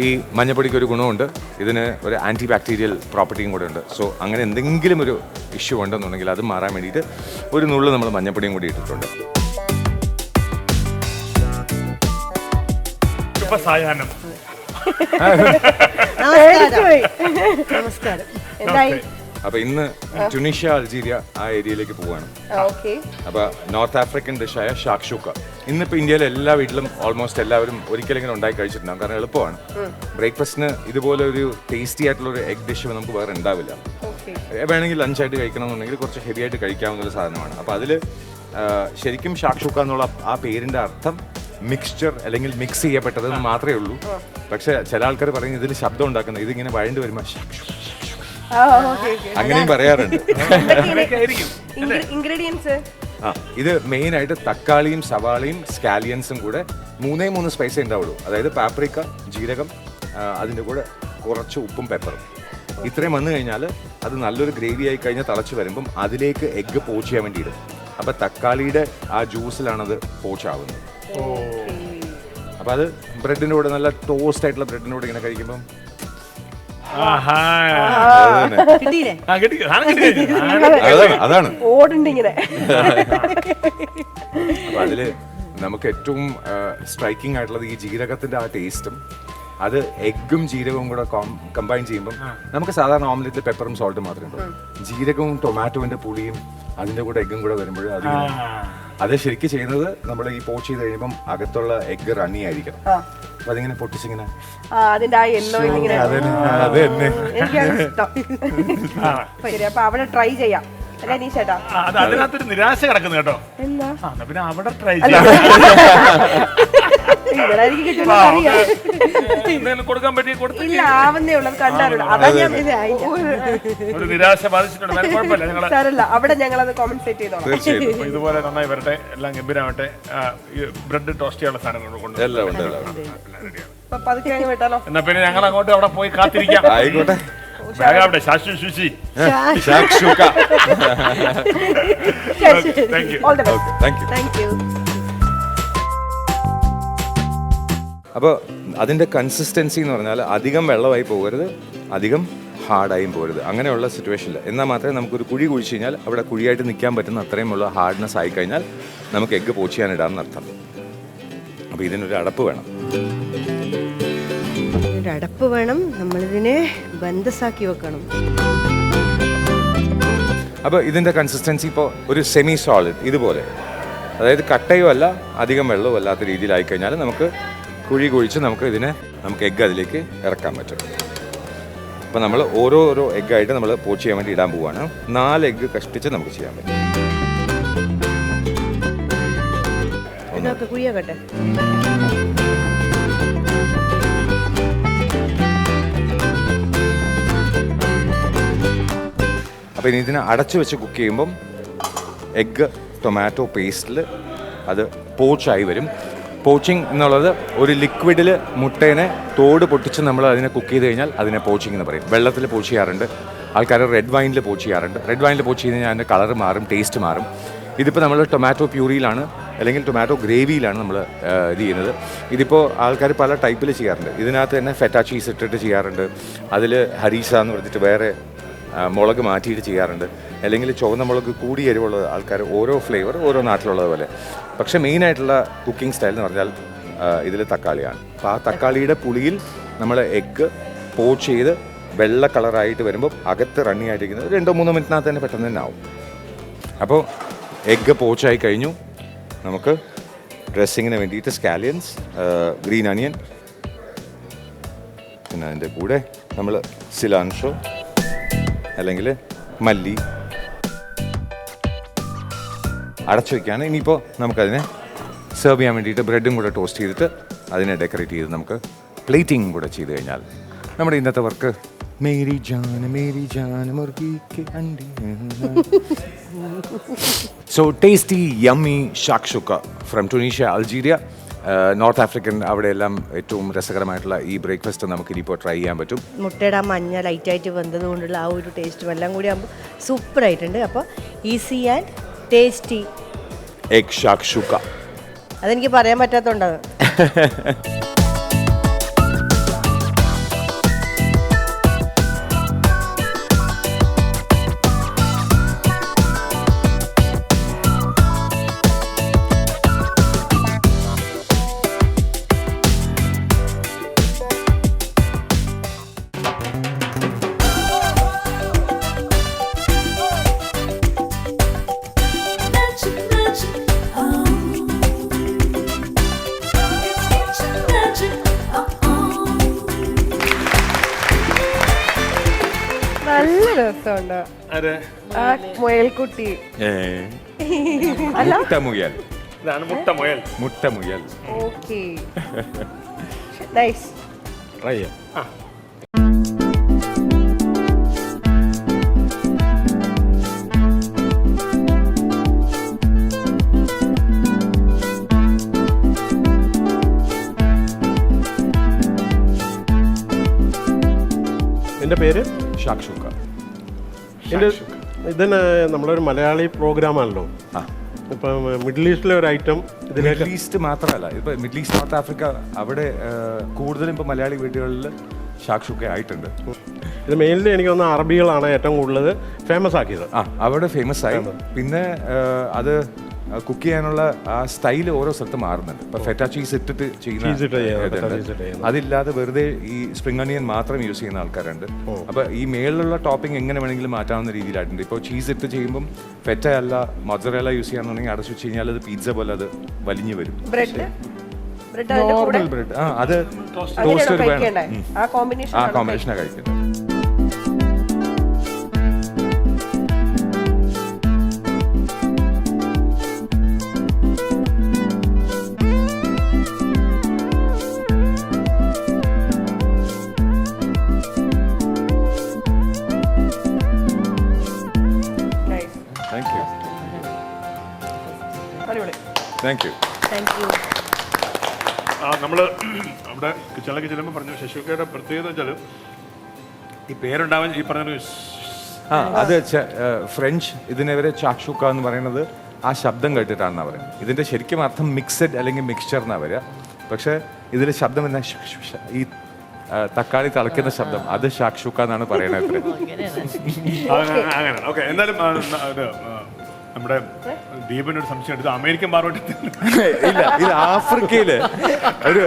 ഈ മഞ്ഞപ്പൊടിക്ക് ഒരു ഗുണമുണ്ട്, ഇതിന് ഒരു ആൻറ്റി ബാക്ടീരിയൽ പ്രോപ്പർട്ടിയും കൂടെ ഉണ്ട്. സോ അങ്ങനെ എന്തെങ്കിലും ഒരു ഇഷ്യൂ ഉണ്ടെന്നുണ്ടെങ്കിൽ അത് മാറാൻ വേണ്ടിയിട്ട് ഒരു നുള്ള് നമ്മൾ മഞ്ഞപ്പൊടിയും കൂടി ഇട്ടിട്ടുണ്ട്. നമസ്കാരം. അപ്പൊ ഇന്ന് ട്യൂണീഷ്യ, അൾജീരിയ ആ ഏരിയയിലേക്ക് പോവാണ്. അപ്പൊ നോർത്ത് ആഫ്രിക്കൻ ഡിഷായ ഷാക്ഷൂക്ക ഇന്നിപ്പോൾ ഇന്ത്യയിലെ എല്ലാ വീട്ടിലും ഓൾമോസ്റ്റ് എല്ലാവരും ഒരിക്കലെങ്കിലും ഉണ്ടാക്കി കഴിച്ചിട്ടുണ്ടാകും. കാരണം എളുപ്പമാണ്. ബ്രേക്ക്ഫാസ്റ്റിന് ഇതുപോലെ ഒരു ടേസ്റ്റി ആയിട്ടുള്ള ഒരു എഗ് ഡിഷ് നമുക്ക് വേറെ ഉണ്ടാവില്ല. വേണമെങ്കിൽ ലഞ്ചായിട്ട് കഴിക്കണമെന്നുണ്ടെങ്കിൽ കുറച്ച് ഹെവി ആയിട്ട് കഴിക്കാവുന്ന ഒരു സാധനമാണ്. അപ്പോൾ അതിൽ ശരിക്കും ഷാക്ഷൂക്ക എന്നുള്ള ആ പേരിൻ്റെ അർത്ഥം മിക്സ്ചർ അല്ലെങ്കിൽ മിക്സ് ചെയ്യപ്പെട്ടതെന്ന് മാത്രമേ ഉള്ളൂ. പക്ഷെ ചില ആൾക്കാർ പറയും ഇതിൽ ശബ്ദം ഉണ്ടാക്കുന്നത്, ഇതിങ്ങനെ വഴണ്ട് വരുമ്പോൾ അങ്ങനെയും പറയാറുണ്ട്. ഇത് മെയിൻ ആയിട്ട് തക്കാളിയും സവാളയും സ്കാലിയൻസും കൂടെ 3 സ്പൈസേ ഉണ്ടാവുള്ളൂ. അതായത് പാപ്രിക്ക, ജീരകം, അതിൻ്റെ കൂടെ കുറച്ച് ഉപ്പും പെപ്പറും. ഇത്രയും വന്നു കഴിഞ്ഞാൽ അത് നല്ലൊരു ഗ്രേവി ആയി കഴിഞ്ഞാൽ തിളച്ച് വരുമ്പം അതിലേക്ക് എഗ്ഗ് പോച്ച് ചെയ്യാൻ വേണ്ടി ഇടും. അപ്പം തക്കാളിയുടെ ആ ജ്യൂസിലാണത് പോച്ചാവുന്നത്. അപ്പം അത് ബ്രെഡിൻ്റെ കൂടെ, നല്ല ടോസ്റ്റ് ആയിട്ടുള്ള ബ്രെഡിൻ്റെ കൂടെ ഇങ്ങനെ കഴിക്കുമ്പം അതാണ് ഓടുണ്ടിങ്ങനെ. അപ്പൊ അതില് നമുക്ക് ഏറ്റവും സ്ട്രൈക്കിംഗ് ആയിട്ടുള്ളത് ഈ ജീരകത്തിന്റെ ആ ടേസ്റ്റും, അത് എഗ്ഗും ജീരകവും കൂടെ കമ്പൈൻ ചെയ്യുമ്പോൾ നമുക്ക് സാധാരണ ഓംലെറ്റിൽ പെപ്പറും സോൾട്ടും മാത്രമേ ഉള്ളൂ. ജീരകവും ടൊമാറ്റോവിന്റെ പുളിയും അതിന്റെ കൂടെ എഗ്ഗും കൂടെ വരുമ്പോൾ അത് ശരിക്കും ചെയ്യുന്നത് നമ്മൾ ഈ പോച്ച് ചെയ്ത് കഴിയുമ്പം അകത്തുള്ള എഗ്ഗ് റണ്ണി ആയിരിക്കണം. അപ്പൊ അതിങ്ങനെ പൊട്ടിച്ചിങ്ങനെ അതിന്റെ ആ യെല്ലോ ഇങ്ങനെ അത് തന്നെ എനിക്കാണ് ഇഷ്ടം. ശരി, അപ്പൊ അവിടെ ട്രൈ ചെയ്യാം അല്ലേ നീഷേട്ടാ? അത് അതിനകത്തൊരു നിരാശ കിടക്കുന്നു കേട്ടോ. എന്താ എന്നാ പിന്നെ അവിടെ ട്രൈ ഇവിടെ എനിക്ക് കിട്ടുന്ന അറിയാം. എന്തെങ്കിലും കൊടുക്കാൻ പറ്റി കൊടുത്തു. ഇല്ല, ആവുന്നേ ഉള്ളത് കണ്ടാറുണ്ട്. അതാ ഞാൻ ഒരു നിരാശ ബാധിച്ചിട്ടുണ്ട്. വേറെ കുഴപ്പമില്ല, ഞങ്ങള് സാരല്ല, അവിടെ ഞങ്ങളത് കോമ്പൻസേറ്റ് ചെയ്തോളാം. തീർച്ചയായിട്ടും അപ്പൊ ഇതുപോലെ നന്നായി വരട്ടെ, എല്ലാം ഗംഭീരമാവട്ടെ. ബ്രെഡ് ടോസ്റ്റ് ചെയ്യാനുള്ള സാധനങ്ങൾ കൊണ്ട് എല്ലാം ഉണ്ട് എല്ലാം ഉണ്ട്. അപ്പൊ പതുക്കെ അങ്ങ് വിട്ടാലോ? എന്നാ പിന്നെ ഞങ്ങൾ അങ്ങോട്ട് അവിടെ പോയി കാത്തിരിക്കാം. ആയിക്കോട്ടെ. ബാഗാവട്ടെ, ശാശു ശുശി. ഷാക്ഷുക. Thank you. All the best. Thank you. Thank you. അപ്പോൾ അതിൻ്റെ കൺസിസ്റ്റൻസി എന്ന് പറഞ്ഞാൽ അധികം വെള്ളമായി പോകരുത്, അധികം ഹാർഡായും പോകരുത്. അങ്ങനെയുള്ള സിറ്റുവേഷനിൽ എന്നാൽ മാത്രമേ നമുക്കൊരു കുഴി കുഴിച്ച് കഴിഞ്ഞാൽ അവിടെ കുഴിയായിട്ട് നിൽക്കാൻ പറ്റുന്ന അത്രയുമുള്ള ഹാർഡ്നെസ് ആയിക്കഴിഞ്ഞാൽ നമുക്ക് എഗ്ഗ് പോച്ചിയാനിടാമെന്ന് അർത്ഥം. അപ്പോൾ ഇതിനൊരു അടപ്പ് വേണം. ഒരു അടപ്പ് വേണം, നമ്മളിതിനെ ബന്ധസാക്കി വെക്കണം. അപ്പോൾ ഇതിൻ്റെ കൺസിസ്റ്റൻസി ഇപ്പോൾ ഒരു സെമി സോളിഡ് ഇതുപോലെ, അതായത് കട്ടയോ അല്ല അധികം വെള്ളവും അല്ലാത്ത രീതിയിലായിക്കഴിഞ്ഞാൽ നമുക്ക് കുഴി കുഴിച്ച് നമുക്ക് എഗ്ഗ് അതിലേക്ക് ഇറക്കാൻ പറ്റും. അപ്പോൾ നമ്മൾ ഓരോ എഗ്ഗായിട്ട് നമ്മൾ പോച്ച് ചെയ്യാൻ വേണ്ടി ഇടാൻ പോവുകയാണ്. 4 എഗ്ഗ് കഷ്ടിച്ച് നമുക്ക് ചെയ്യാൻ പറ്റും. ഇതൊക്കെ കുഴിയാക്കട്ടെ. അപ്പോൾ ഇനി ഇതിനെ അടച്ചു വെച്ച് കുക്ക് ചെയ്യുമ്പം എഗ്ഗ് ടൊമാറ്റോ പേസ്റ്റിൽ അത് പോച്ചായി വരും. പോച്ചിങ് എന്നുള്ളത് ഒരു ലിക്വിഡിൽ മുട്ടേനെ തോട് പൊട്ടിച്ച് നമ്മൾ അതിനെ കുക്ക് ചെയ്ത് കഴിഞ്ഞാൽ അതിനെ പോച്ചിങ് എന്ന് പറയും. വെള്ളത്തിൽ പോച്ച് ചെയ്യാറുണ്ട് ആൾക്കാർ, റെഡ് വൈനിൽ പോച്ച് ചെയ്യാറുണ്ട്. റെഡ് വൈനിൽ പോച്ച് ചെയ്ത് കഴിഞ്ഞാൽ അതിൻ്റെ കളർ മാറും, ടേസ്റ്റ് മാറും. ഇതിപ്പോൾ നമ്മൾ ടൊമാറ്റോ പ്യൂറിയിലാണ് അല്ലെങ്കിൽ ടൊമാറ്റോ ഗ്രേവിയിലാണ് നമ്മൾ ഇത് ചെയ്യുന്നത്. ഇതിപ്പോൾ ആൾക്കാർ പല ടൈപ്പിൽ ചെയ്യാറുണ്ട്. ഇതിനകത്ത് തന്നെ ഫെറ്റ ചീസ് ഇട്ടിട്ട് ചെയ്യാറുണ്ട്, അതിൽ ഹരീസ എന്ന് പറഞ്ഞിട്ട് വേറെ മുളക് മാറ്റിയിട്ട് ചെയ്യാറുണ്ട്, അല്ലെങ്കിൽ ചുവന്ന മുളക് കൂടി എരിവുള്ള ആൾക്കാർ ഓരോ ഫ്ലേവർ ഓരോ നാട്ടിലുള്ളത് പോലെ. പക്ഷേ മെയിനായിട്ടുള്ള കുക്കിംഗ് സ്റ്റൈൽ എന്ന് പറഞ്ഞാൽ ഇതിൽ തക്കാളിയാണ്. അപ്പോൾ ആ തക്കാളിയുടെ പുളിയിൽ നമ്മൾ എഗ്ഗ് പോച്ച് ചെയ്ത് വെള്ള കളറായിട്ട് വരുമ്പോൾ അകത്ത് റണ്ണി ആയിട്ടിരിക്കുന്നത് 2-3 മിനിറ്റിനകത്ത് തന്നെ പെട്ടെന്ന് തന്നെ ആവും. അപ്പോൾ എഗ്ഗ് പോച്ചായി കഴിഞ്ഞു. നമുക്ക് ഡ്രസ്സിങ്ങിന് വേണ്ടിയിട്ട് സ്കാലിയൻസ്, ഗ്രീൻ അനിയൻ, പിന്നെ അതിൻ്റെ കൂടെ നമ്മൾ സിലാൻഷോ അല്ലെങ്കിൽ മല്ലി അടച്ചു വയ്ക്കുകയാണ്. ഇനിയിപ്പോൾ നമുക്കതിനെ സെർവ് ചെയ്യാൻ വേണ്ടിയിട്ട് ബ്രെഡും കൂടെ ടോസ്റ്റ് ചെയ്തിട്ട് അതിനെ ഡെക്കറേറ്റ് ചെയ്ത് നമുക്ക് പ്ലേറ്റിംഗ് കൂടെ ചെയ്ത് കഴിഞ്ഞാൽ നമ്മുടെ ഇന്നത്തെ വർക്ക് മേരി ജാൻ മുർഗിക്ക് അണ്ടി. So tasty yummy shakshuka from Tunisia, Algeria, North African, അവിടെയെല്ലാം ഏറ്റവും രസകരമായിട്ടുള്ള ഈ ബ്രേക്ക്ഫാസ്റ്റ് നമുക്ക് ഇനിയിപ്പോൾ ട്രൈ ചെയ്യാൻ പറ്റും. മുട്ടയുടെ ആ മഞ്ഞ ലൈറ്റായിട്ട് വെന്തത് കൊണ്ടുള്ള ആ ഒരു ടേസ്റ്റും എല്ലാം കൂടി ആകുമ്പോൾ സൂപ്പറായിട്ടുണ്ട്. അപ്പോൾ ഈസി ആൻഡ് ടേസ്റ്റി എഗ് ഷാക്ഷുക്ക. അതെനിക്ക് പറയാൻ പറ്റാത്തതുകൊണ്ടാണ്. നല്ല രസമുണ്ട് ആ മുയൽക്കുട്ടി. അല്ല, മുട്ടമുയൽ. ഇതാണ് മുട്ടമുയൽ. മുട്ടമുയൽ. Okay, nice. ട്രൈ ചെയ്യാം. എൻ്റെ പേര് ഷാക്ഷുക്ക. ഇതിന് നമ്മളൊരു മലയാളി പ്രോഗ്രാമാണല്ലോ. ഇപ്പം മിഡിൽ ഈസ്റ്റിലെ ഒരു ഐറ്റം ഇതിലേക്ക്. മിഡിൽ ഈസ്റ്റ് മാത്രമല്ല, ഇപ്പോൾ മിഡിൽ ഈസ്റ്റ്, നോർത്ത് ആഫ്രിക്ക, അവിടെ കൂടുതലും ഇപ്പോൾ മലയാളി വീടുകളിൽ ഷാക്ഷുക്ക ആയിട്ടുണ്ട്. ഇത് മെയിൻലി എനിക്ക് തോന്നുന്നു അറബികളാണ് ഏറ്റവും കൂടുതൽ ഫേമസ് ആക്കിയത്. അവിടെ ഫേമസ് ആയി. പിന്നെ അത് കുക്ക് ചെയ്യാനുള്ള ആ സ്റ്റൈൽ ഓരോ സ്ഥലത്ത് മാറുന്നുണ്ട്. ഇപ്പോൾ ഫെറ്റ ചീസ് ഇട്ടിട്ട് ചെയ്യുന്ന, അതില്ലാതെ വെറുതെ ഈ സ്പ്രിംഗ് അണിയൻ മാത്രം യൂസ് ചെയ്യുന്ന ആൾക്കാരുണ്ട്. അപ്പോൾ ഈ മേളിലുള്ള ടോപ്പിംഗ് എങ്ങനെ വേണമെങ്കിലും മാറ്റാവുന്ന രീതിയിലായിട്ടുണ്ട്. ഇപ്പോൾ ചീസ് ഇട്ട് ചെയ്യുമ്പം ഫെറ്റ അല്ല മൊസറല്ല യൂസ് ചെയ്യാന്നുണ്ടെങ്കിൽ അടച്ചു വെച്ച് കഴിഞ്ഞാൽ അത് പിസ്സ പോലെ അത് വലിഞ്ഞു വരും. ബ്രെഡ് അതിന്റെ കൂടെ നോർമൽ ബ്രെഡ് അത് ടോസ്റ്റ് അങ്ങനെയാണോ വേണം കഴിക്കണ്ടേ? ആ കോമ്പിനേഷൻ ആ കോമ്പിനേഷനാണ് കഴിക്കുന്നത്. താങ്ക് യു അടിപൊളി. Thank you. Thank U. നമ്മൾ അവിടെ കിച്ചണിലേക്ക് ചെല്ലുമ്പോൾ പറഞ്ഞു ശശികയുടെ പ്രത്യേകത വെച്ചാൽ ഈ പേരുണ്ടാവാൻ ഈ പറഞ്ഞ അത് ഫ്രഞ്ച് ഇതിനെവരെ ചാക്ഷുക്ക എന്ന് പറയുന്നത് ആ ശബ്ദം കേട്ടിട്ടാണെന്നാണ് പറയുന്നത്. ഇതിന്റെ ശരിക്കും അർത്ഥം മിക്സഡ് അല്ലെങ്കിൽ മിക്സ്ചർ എന്നാണ് വരിക. പക്ഷെ ഇതിൽ ശബ്ദം എന്നാ ഈ തക്കാളി തിളയ്ക്കുന്ന ശബ്ദം അത് ഷാക്ഷുക്ക എന്നാണ് പറയുന്നത്. അങ്ങനെ ഓക്കെ. എന്തായാലും നമ്മുടെ ദീപനൊരു സംശയം എടുത്ത് അമേരിക്കൻ ബാറോട്ട് ഇല്ല, ഇത് ആഫ്രിക്കയില് ഒരു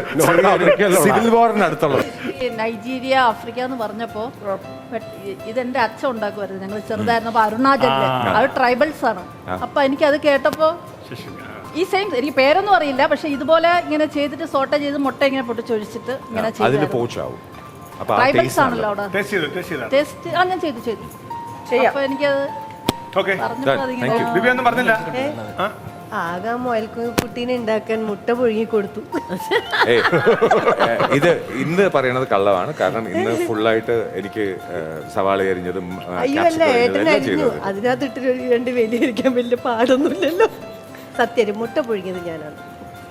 സിവിൽ വാറിന് അടുത്തുള്ളത്. ഈ നൈജീരിയ ആഫ്രിക്ക എന്ന് പറഞ്ഞപ്പോ ഇതെന്റെ അച്ഛൻ ഉണ്ടാക്കുമായിരുന്നു. ഞങ്ങൾ ചെറുതായിരുന്നപ്പോ അരുണാചലില് അത് ട്രൈബൽസ് ആണ്. അപ്പൊ എനിക്കത് കേട്ടപ്പോ ഈ സെയിം എനിക്ക് പേരൊന്നും അറിയില്ല, പക്ഷെ ഇതുപോലെ ഇങ്ങനെ ചെയ്തിട്ട് സോട്ട ചെയ്ത് മുട്ട ഇങ്ങനെ പൊട്ടിച്ചൊഴിച്ചിട്ട് ഇങ്ങനെ അതിൽ പോച്ചാവും. അപ്പൊ ആ ട്രൈബൽസ് ടേസ്റ്റ് ആണല്ലോ അവിടെ ടേസ്റ്റ് ഞാൻ ചെയ്തു അപ്പൊ എനിക്കത് ഓക്കെ. പറഞ്ഞപ്പോ അതിങ്ങനെ Thank you. ദിവ്യ ഒന്നും പറഞ്ഞില്ല. ആകെ മുയൽക്കുട്ടീനെ ഉണ്ടാക്കാൻ മുട്ട പുഴുങ്ങി കൊടുത്തു. ഇത് ഇന്ന് പറയണത് കള്ളമാണ്. കാരണം ഇന്ന് ഫുള്ളായിട്ട് എനിക്ക് സവാള അരിഞ്ഞതും അയ്യോ അല്ല, ഏട്ടൻ അരിഞ്ഞു. അതിനകത്തിട്ട് രണ്ട് വലിയ വലിയ പാടൊന്നുമില്ലല്ലോ. സത്യം മുട്ട പുഴുങ്ങിയത് ഞാനാണ്.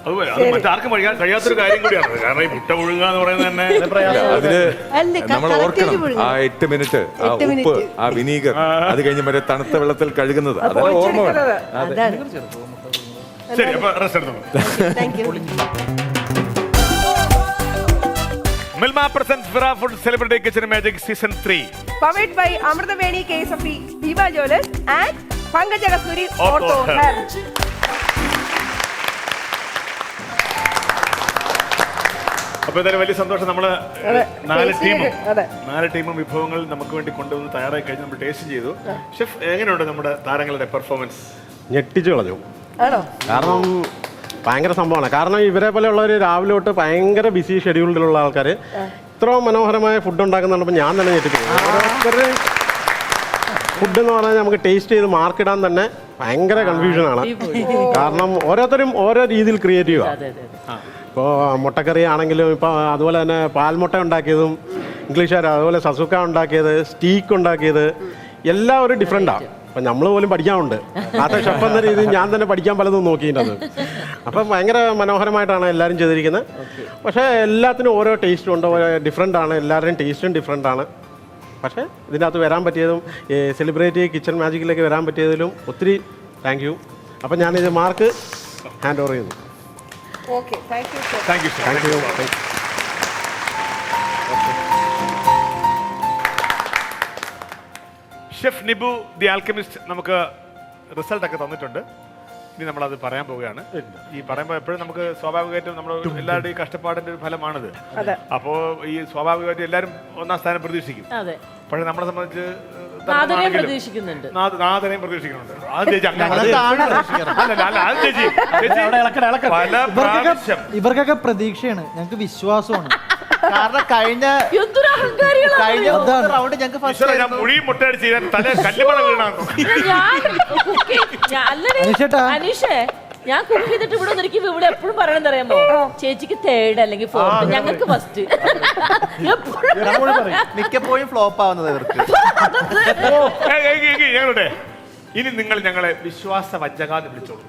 അത് മറ്റാർക്കും കഴിയാത്തൊരു കാര്യം കൂടിയാണ്. കാരണം ഈ മുട്ട പുഴുങ്ങുക എന്ന് പറയുന്നത് തന്നെ അതില് അല്ല, നമ്മൾ ഓർക്കണം ആ 8 മിനിറ്റ് ആ ഉപ്പ് ആ വിനീഗർ അത് കഴിഞ്ഞ് മറ്റേ തണുത്ത വെള്ളത്തിൽ കഴുകുന്നത് അതെല്ലാം ഓർമ്മ വേണം. അതാണ്. ശരി. അപ്പൊ റെസ്റ്റ് എടുത്തോളൂ. Thank you. മിൽമ പ്രസൻസ് വിറ food celebrity kitchen magic season 3 powered by Amrithaveni KSFE, Deepa jewellers and Pankajakasthuri ortho herb. അപ്പൊ എന്തായാലും വലിയ സന്തോഷം. നമ്മള് നാല് അതെ. ടീമും വിഭവങ്ങൾ നമുക്ക് വേണ്ടി കൊണ്ടുവന്ന് തയ്യാറായി കഴിഞ്ഞ് നമ്മൾ ടേസ്റ്റ് ചെയ്തു. ഷെഫ്, എങ്ങനെയുണ്ട് നമ്മുടെ താരങ്ങളുടെ പെർഫോമൻസ്? ഞെട്ടിച്ചു കളഞ്ഞു. ആണോ? കാരണം ഭയങ്കര സംഭവമാണ്. കാരണം ഇവരെ പോലെയുള്ളവർ രാവിലെ തൊട്ട് ഭയങ്കര ബിസി ഷെഡ്യൂളിലുള്ള ആൾക്കാർ ഇത്രയും മനോഹരമായ ഫുഡ് ഉണ്ടാക്കുന്നുണ്ടപ്പോൾ ഞാൻ തന്നെ ഞെട്ടിപ്പോയി. ഓരോരുത്തരുടെ ഫുഡ് എന്ന് പറഞ്ഞാൽ നമുക്ക് ടേസ്റ്റ് ചെയ്ത് മാർക്കിടാൻ തന്നെ ഭയങ്കര കൺഫ്യൂഷനാണ്. കാരണം ഓരോരുത്തരും ഓരോ രീതിയിൽ ക്രിയേറ്റീവാണ്. ഇപ്പോൾ മുട്ടക്കറി ആണെങ്കിലും ഇപ്പോൾ അതുപോലെ തന്നെ പാൽമുട്ട ഉണ്ടാക്കിയതും ഇംഗ്ലീഷുകാർ അതുപോലെ സസുക്ക ഉണ്ടാക്കിയത് സ്റ്റീക്ക് ഉണ്ടാക്കിയത് എല്ലാം ഒരു ഡിഫറെൻറ്റാണ്. അപ്പം നമ്മൾ പോലും പഠിക്കാറുണ്ട്. ആദ്യ ഷെഫ് എന്ന രീതിയിൽ ഞാൻ തന്നെ പഠിക്കാൻ പലതും നോക്കിയിട്ടത്. അപ്പം ഭയങ്കര മനോഹരമായിട്ടാണ് എല്ലാവരും ചെയ്തിരിക്കുന്നത്. പക്ഷേ എല്ലാത്തിനും ഓരോ ടേസ്റ്റും ഉണ്ട്, ഓരോ ഡിഫറെൻ്റ് ആണ്. എല്ലാവരുടെയും ടേസ്റ്റും ഡിഫറെൻ്റ് ആണ്. പക്ഷേ ഇതിനകത്ത് വരാൻ പറ്റിയതും സെലിബ്രിറ്റി കിച്ചൺ മാജിക്കിലേക്ക് വരാൻ പറ്റിയതിലും ഒത്തിരി താങ്ക് യു. അപ്പം ഞാനിത് മാർക്ക് ഹാൻഡ് ഓവർ ചെയ്യുന്നു. Okay, thank you sir. Thank you. Thank U. Chef Nibu the Alchemist നമുക്ക് റിസൾട്ട് ഒക്കെ തന്നിട്ടുണ്ട്. ഇനി നമ്മളത് പറയാൻ പോവുകയാണ്. ഈ പറയുമ്പോൾ എപ്പോഴും നമുക്ക് സ്വാഭാവികമായിട്ടും നമ്മൾ എല്ലാവരുടെയും കഷ്ടപ്പാടിന്റെ ഒരു ഫലമാണിത്. അപ്പോൾ ഈ സ്വാഭാവികമായിട്ടും എല്ലാവരും ഒന്നാം സ്ഥാനം പ്രതീക്ഷിക്കും. പക്ഷെ നമ്മളെ സംബന്ധിച്ച് നാദനെയും പ്രതീക്ഷിക്കുന്നുണ്ട്. നാദനെയും പ്രതീക്ഷിക്കുന്നുണ്ട്. പല പ്രാവശ്യം ഇവർക്കൊക്കെ പ്രതീക്ഷയാണ്, ഞങ്ങൾക്ക് വിശ്വാസമാണ്. കാരണം കഴിഞ്ഞ റൗണ്ട് ഞങ്ങൾക്ക് ഫസ്റ്റ് ഞാൻ മുഴി മുട്ടയടിച്ച് തല കല്ലുമണ വീണാന്നു. അനീഷേ, ഞാൻ കുക്ക് ചെയ്തിട്ട് ഇവിടെ ഒന്നിരിക്കും ഇവിടെ എപ്പോഴും പറയണെന്ന് അറിയാമോ, ചേച്ചിക്ക് തേർഡ് അല്ലെങ്കിൽ ഫോർത്ത്, ഞങ്ങൾക്ക് ഫസ്റ്റ്. മിക്കപ്പോഴും ഫ്ലോപ്പ് ആവുന്നത് ഇവർക്ക്. ഞങ്ങളുടെ ഇനി നിങ്ങൾ ഞങ്ങളെ വിശ്വാസ വഞ്ചകാന്ന് വിളിച്ചോളൂ.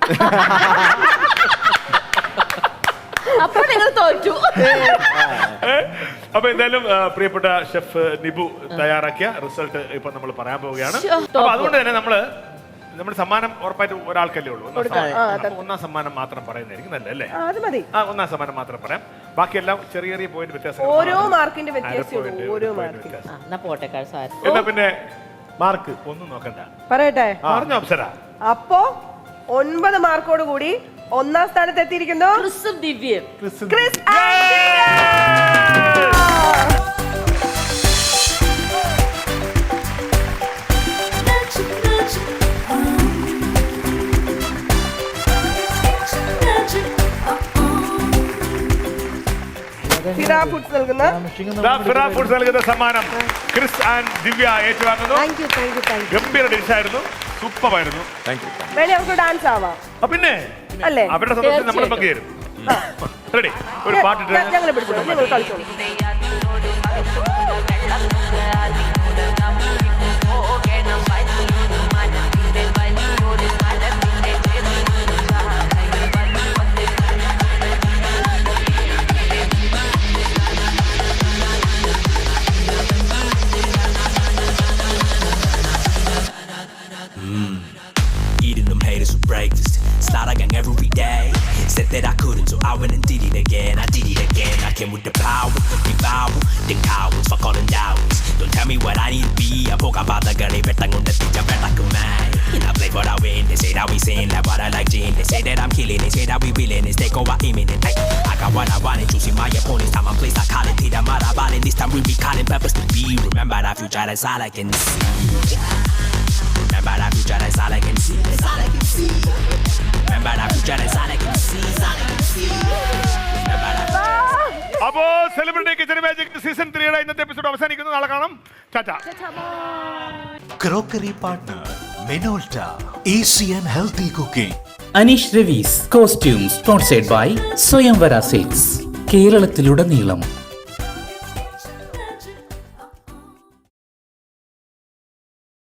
അപ്പൊ നിങ്ങൾ തോറ്റു. അപ്പൊ എന്തായാലും പ്രിയപ്പെട്ട ഷെഫ് നിബു തയ്യാറാക്കിയ റിസൾട്ട് ഇപ്പൊ നമ്മൾ പറയാൻ പോവുകയാണ്. അപ്പൊ അതുകൊണ്ട് തന്നെ നമ്മുടെ സമ്മാനം ഉറപ്പായിട്ട് ഒരാൾക്കല്ലേ ഉള്ളൂ. ഒന്നാം സമ്മാനം മാത്രം പറയുന്നതായിരിക്കും നല്ലത്, അല്ലേ? ഒന്നാം സമ്മാനം മാത്രം പറയാം. ബാക്കിയെല്ലാം ചെറിയ ചെറിയ പോയിന്റ് വ്യത്യാസം. ഓരോ മാർക്കിന്റെ വ്യത്യാസം. എന്നാ പിന്നെ മാർക്ക് ഒന്നും നോക്കണ്ട, പറയട്ടെ. പറഞ്ഞ അപ്സര. അപ്പോ 9 മാർക്കോട് കൂടി ഒന്നാം സ്ഥാനത്ത് എത്തിയിരിക്കുന്നു ദിവ്യം. ക്രിസ് ഫുഡ്സ് നൽകുന്ന ഫിറ ഫുഡ്സ് നൽകുന്ന സമ്മാനം ക്രിസ് ആൻഡ് ദിവ്യ ഏറ്റുവാങ്ങുന്നു. Thank you thank you thank you. ഗംഭീര ഡിഷായിരുന്നു, സൂപ്പറായിരുന്നു. Thank you. വേണേ നമുക്ക് ഡാൻസ് ആവാം പിന്നെ അല്ലേ? അവരുടെ സന്തോഷം നമ്മൾ പങ്കുചേരും. റെഡി? ഒരു പാട്ടിട്ട് ഞങ്ങൾ പിടിച്ചോളൂ, നിങ്ങൾ കളിച്ചോളൂ. Eating them haters for breakfast. Slide I gang every day. Said that I couldn't, so I went and did it again. I did it again. I came with the power, devour, then cowards, fuck all them doubts. Don't tell me what I need to be. I poke about the gun, betang on the teacher, better come man. I play for the win. They say that we sin, like what I like gin. They say that I'm killing. They say that we willing. It's take over imminent. I got what I want and choosing my opponents. Time and place I call it. Hit a marathon. This time we be calling purpose to be. Remember that future, that's all I can see. Remember that future, that's all I can see. That's all I can see. Remember that future, that's all I can see. That's all I can see. Remember that. അപ്പോ സെലിബ്രിറ്റി കിച്ചൺ മാജിക് സീസൺ 3 ഇന്നത്തെ എപ്പിസോഡ് അവസാനിക്കുന്നു. നാളെ കാണാം. Tata. Crockery partner Minolta, easy and healthy cooking. Aneesh Ravi's costume sponsored by Swayamvara Silks. കേരളത്തിലുടനീളം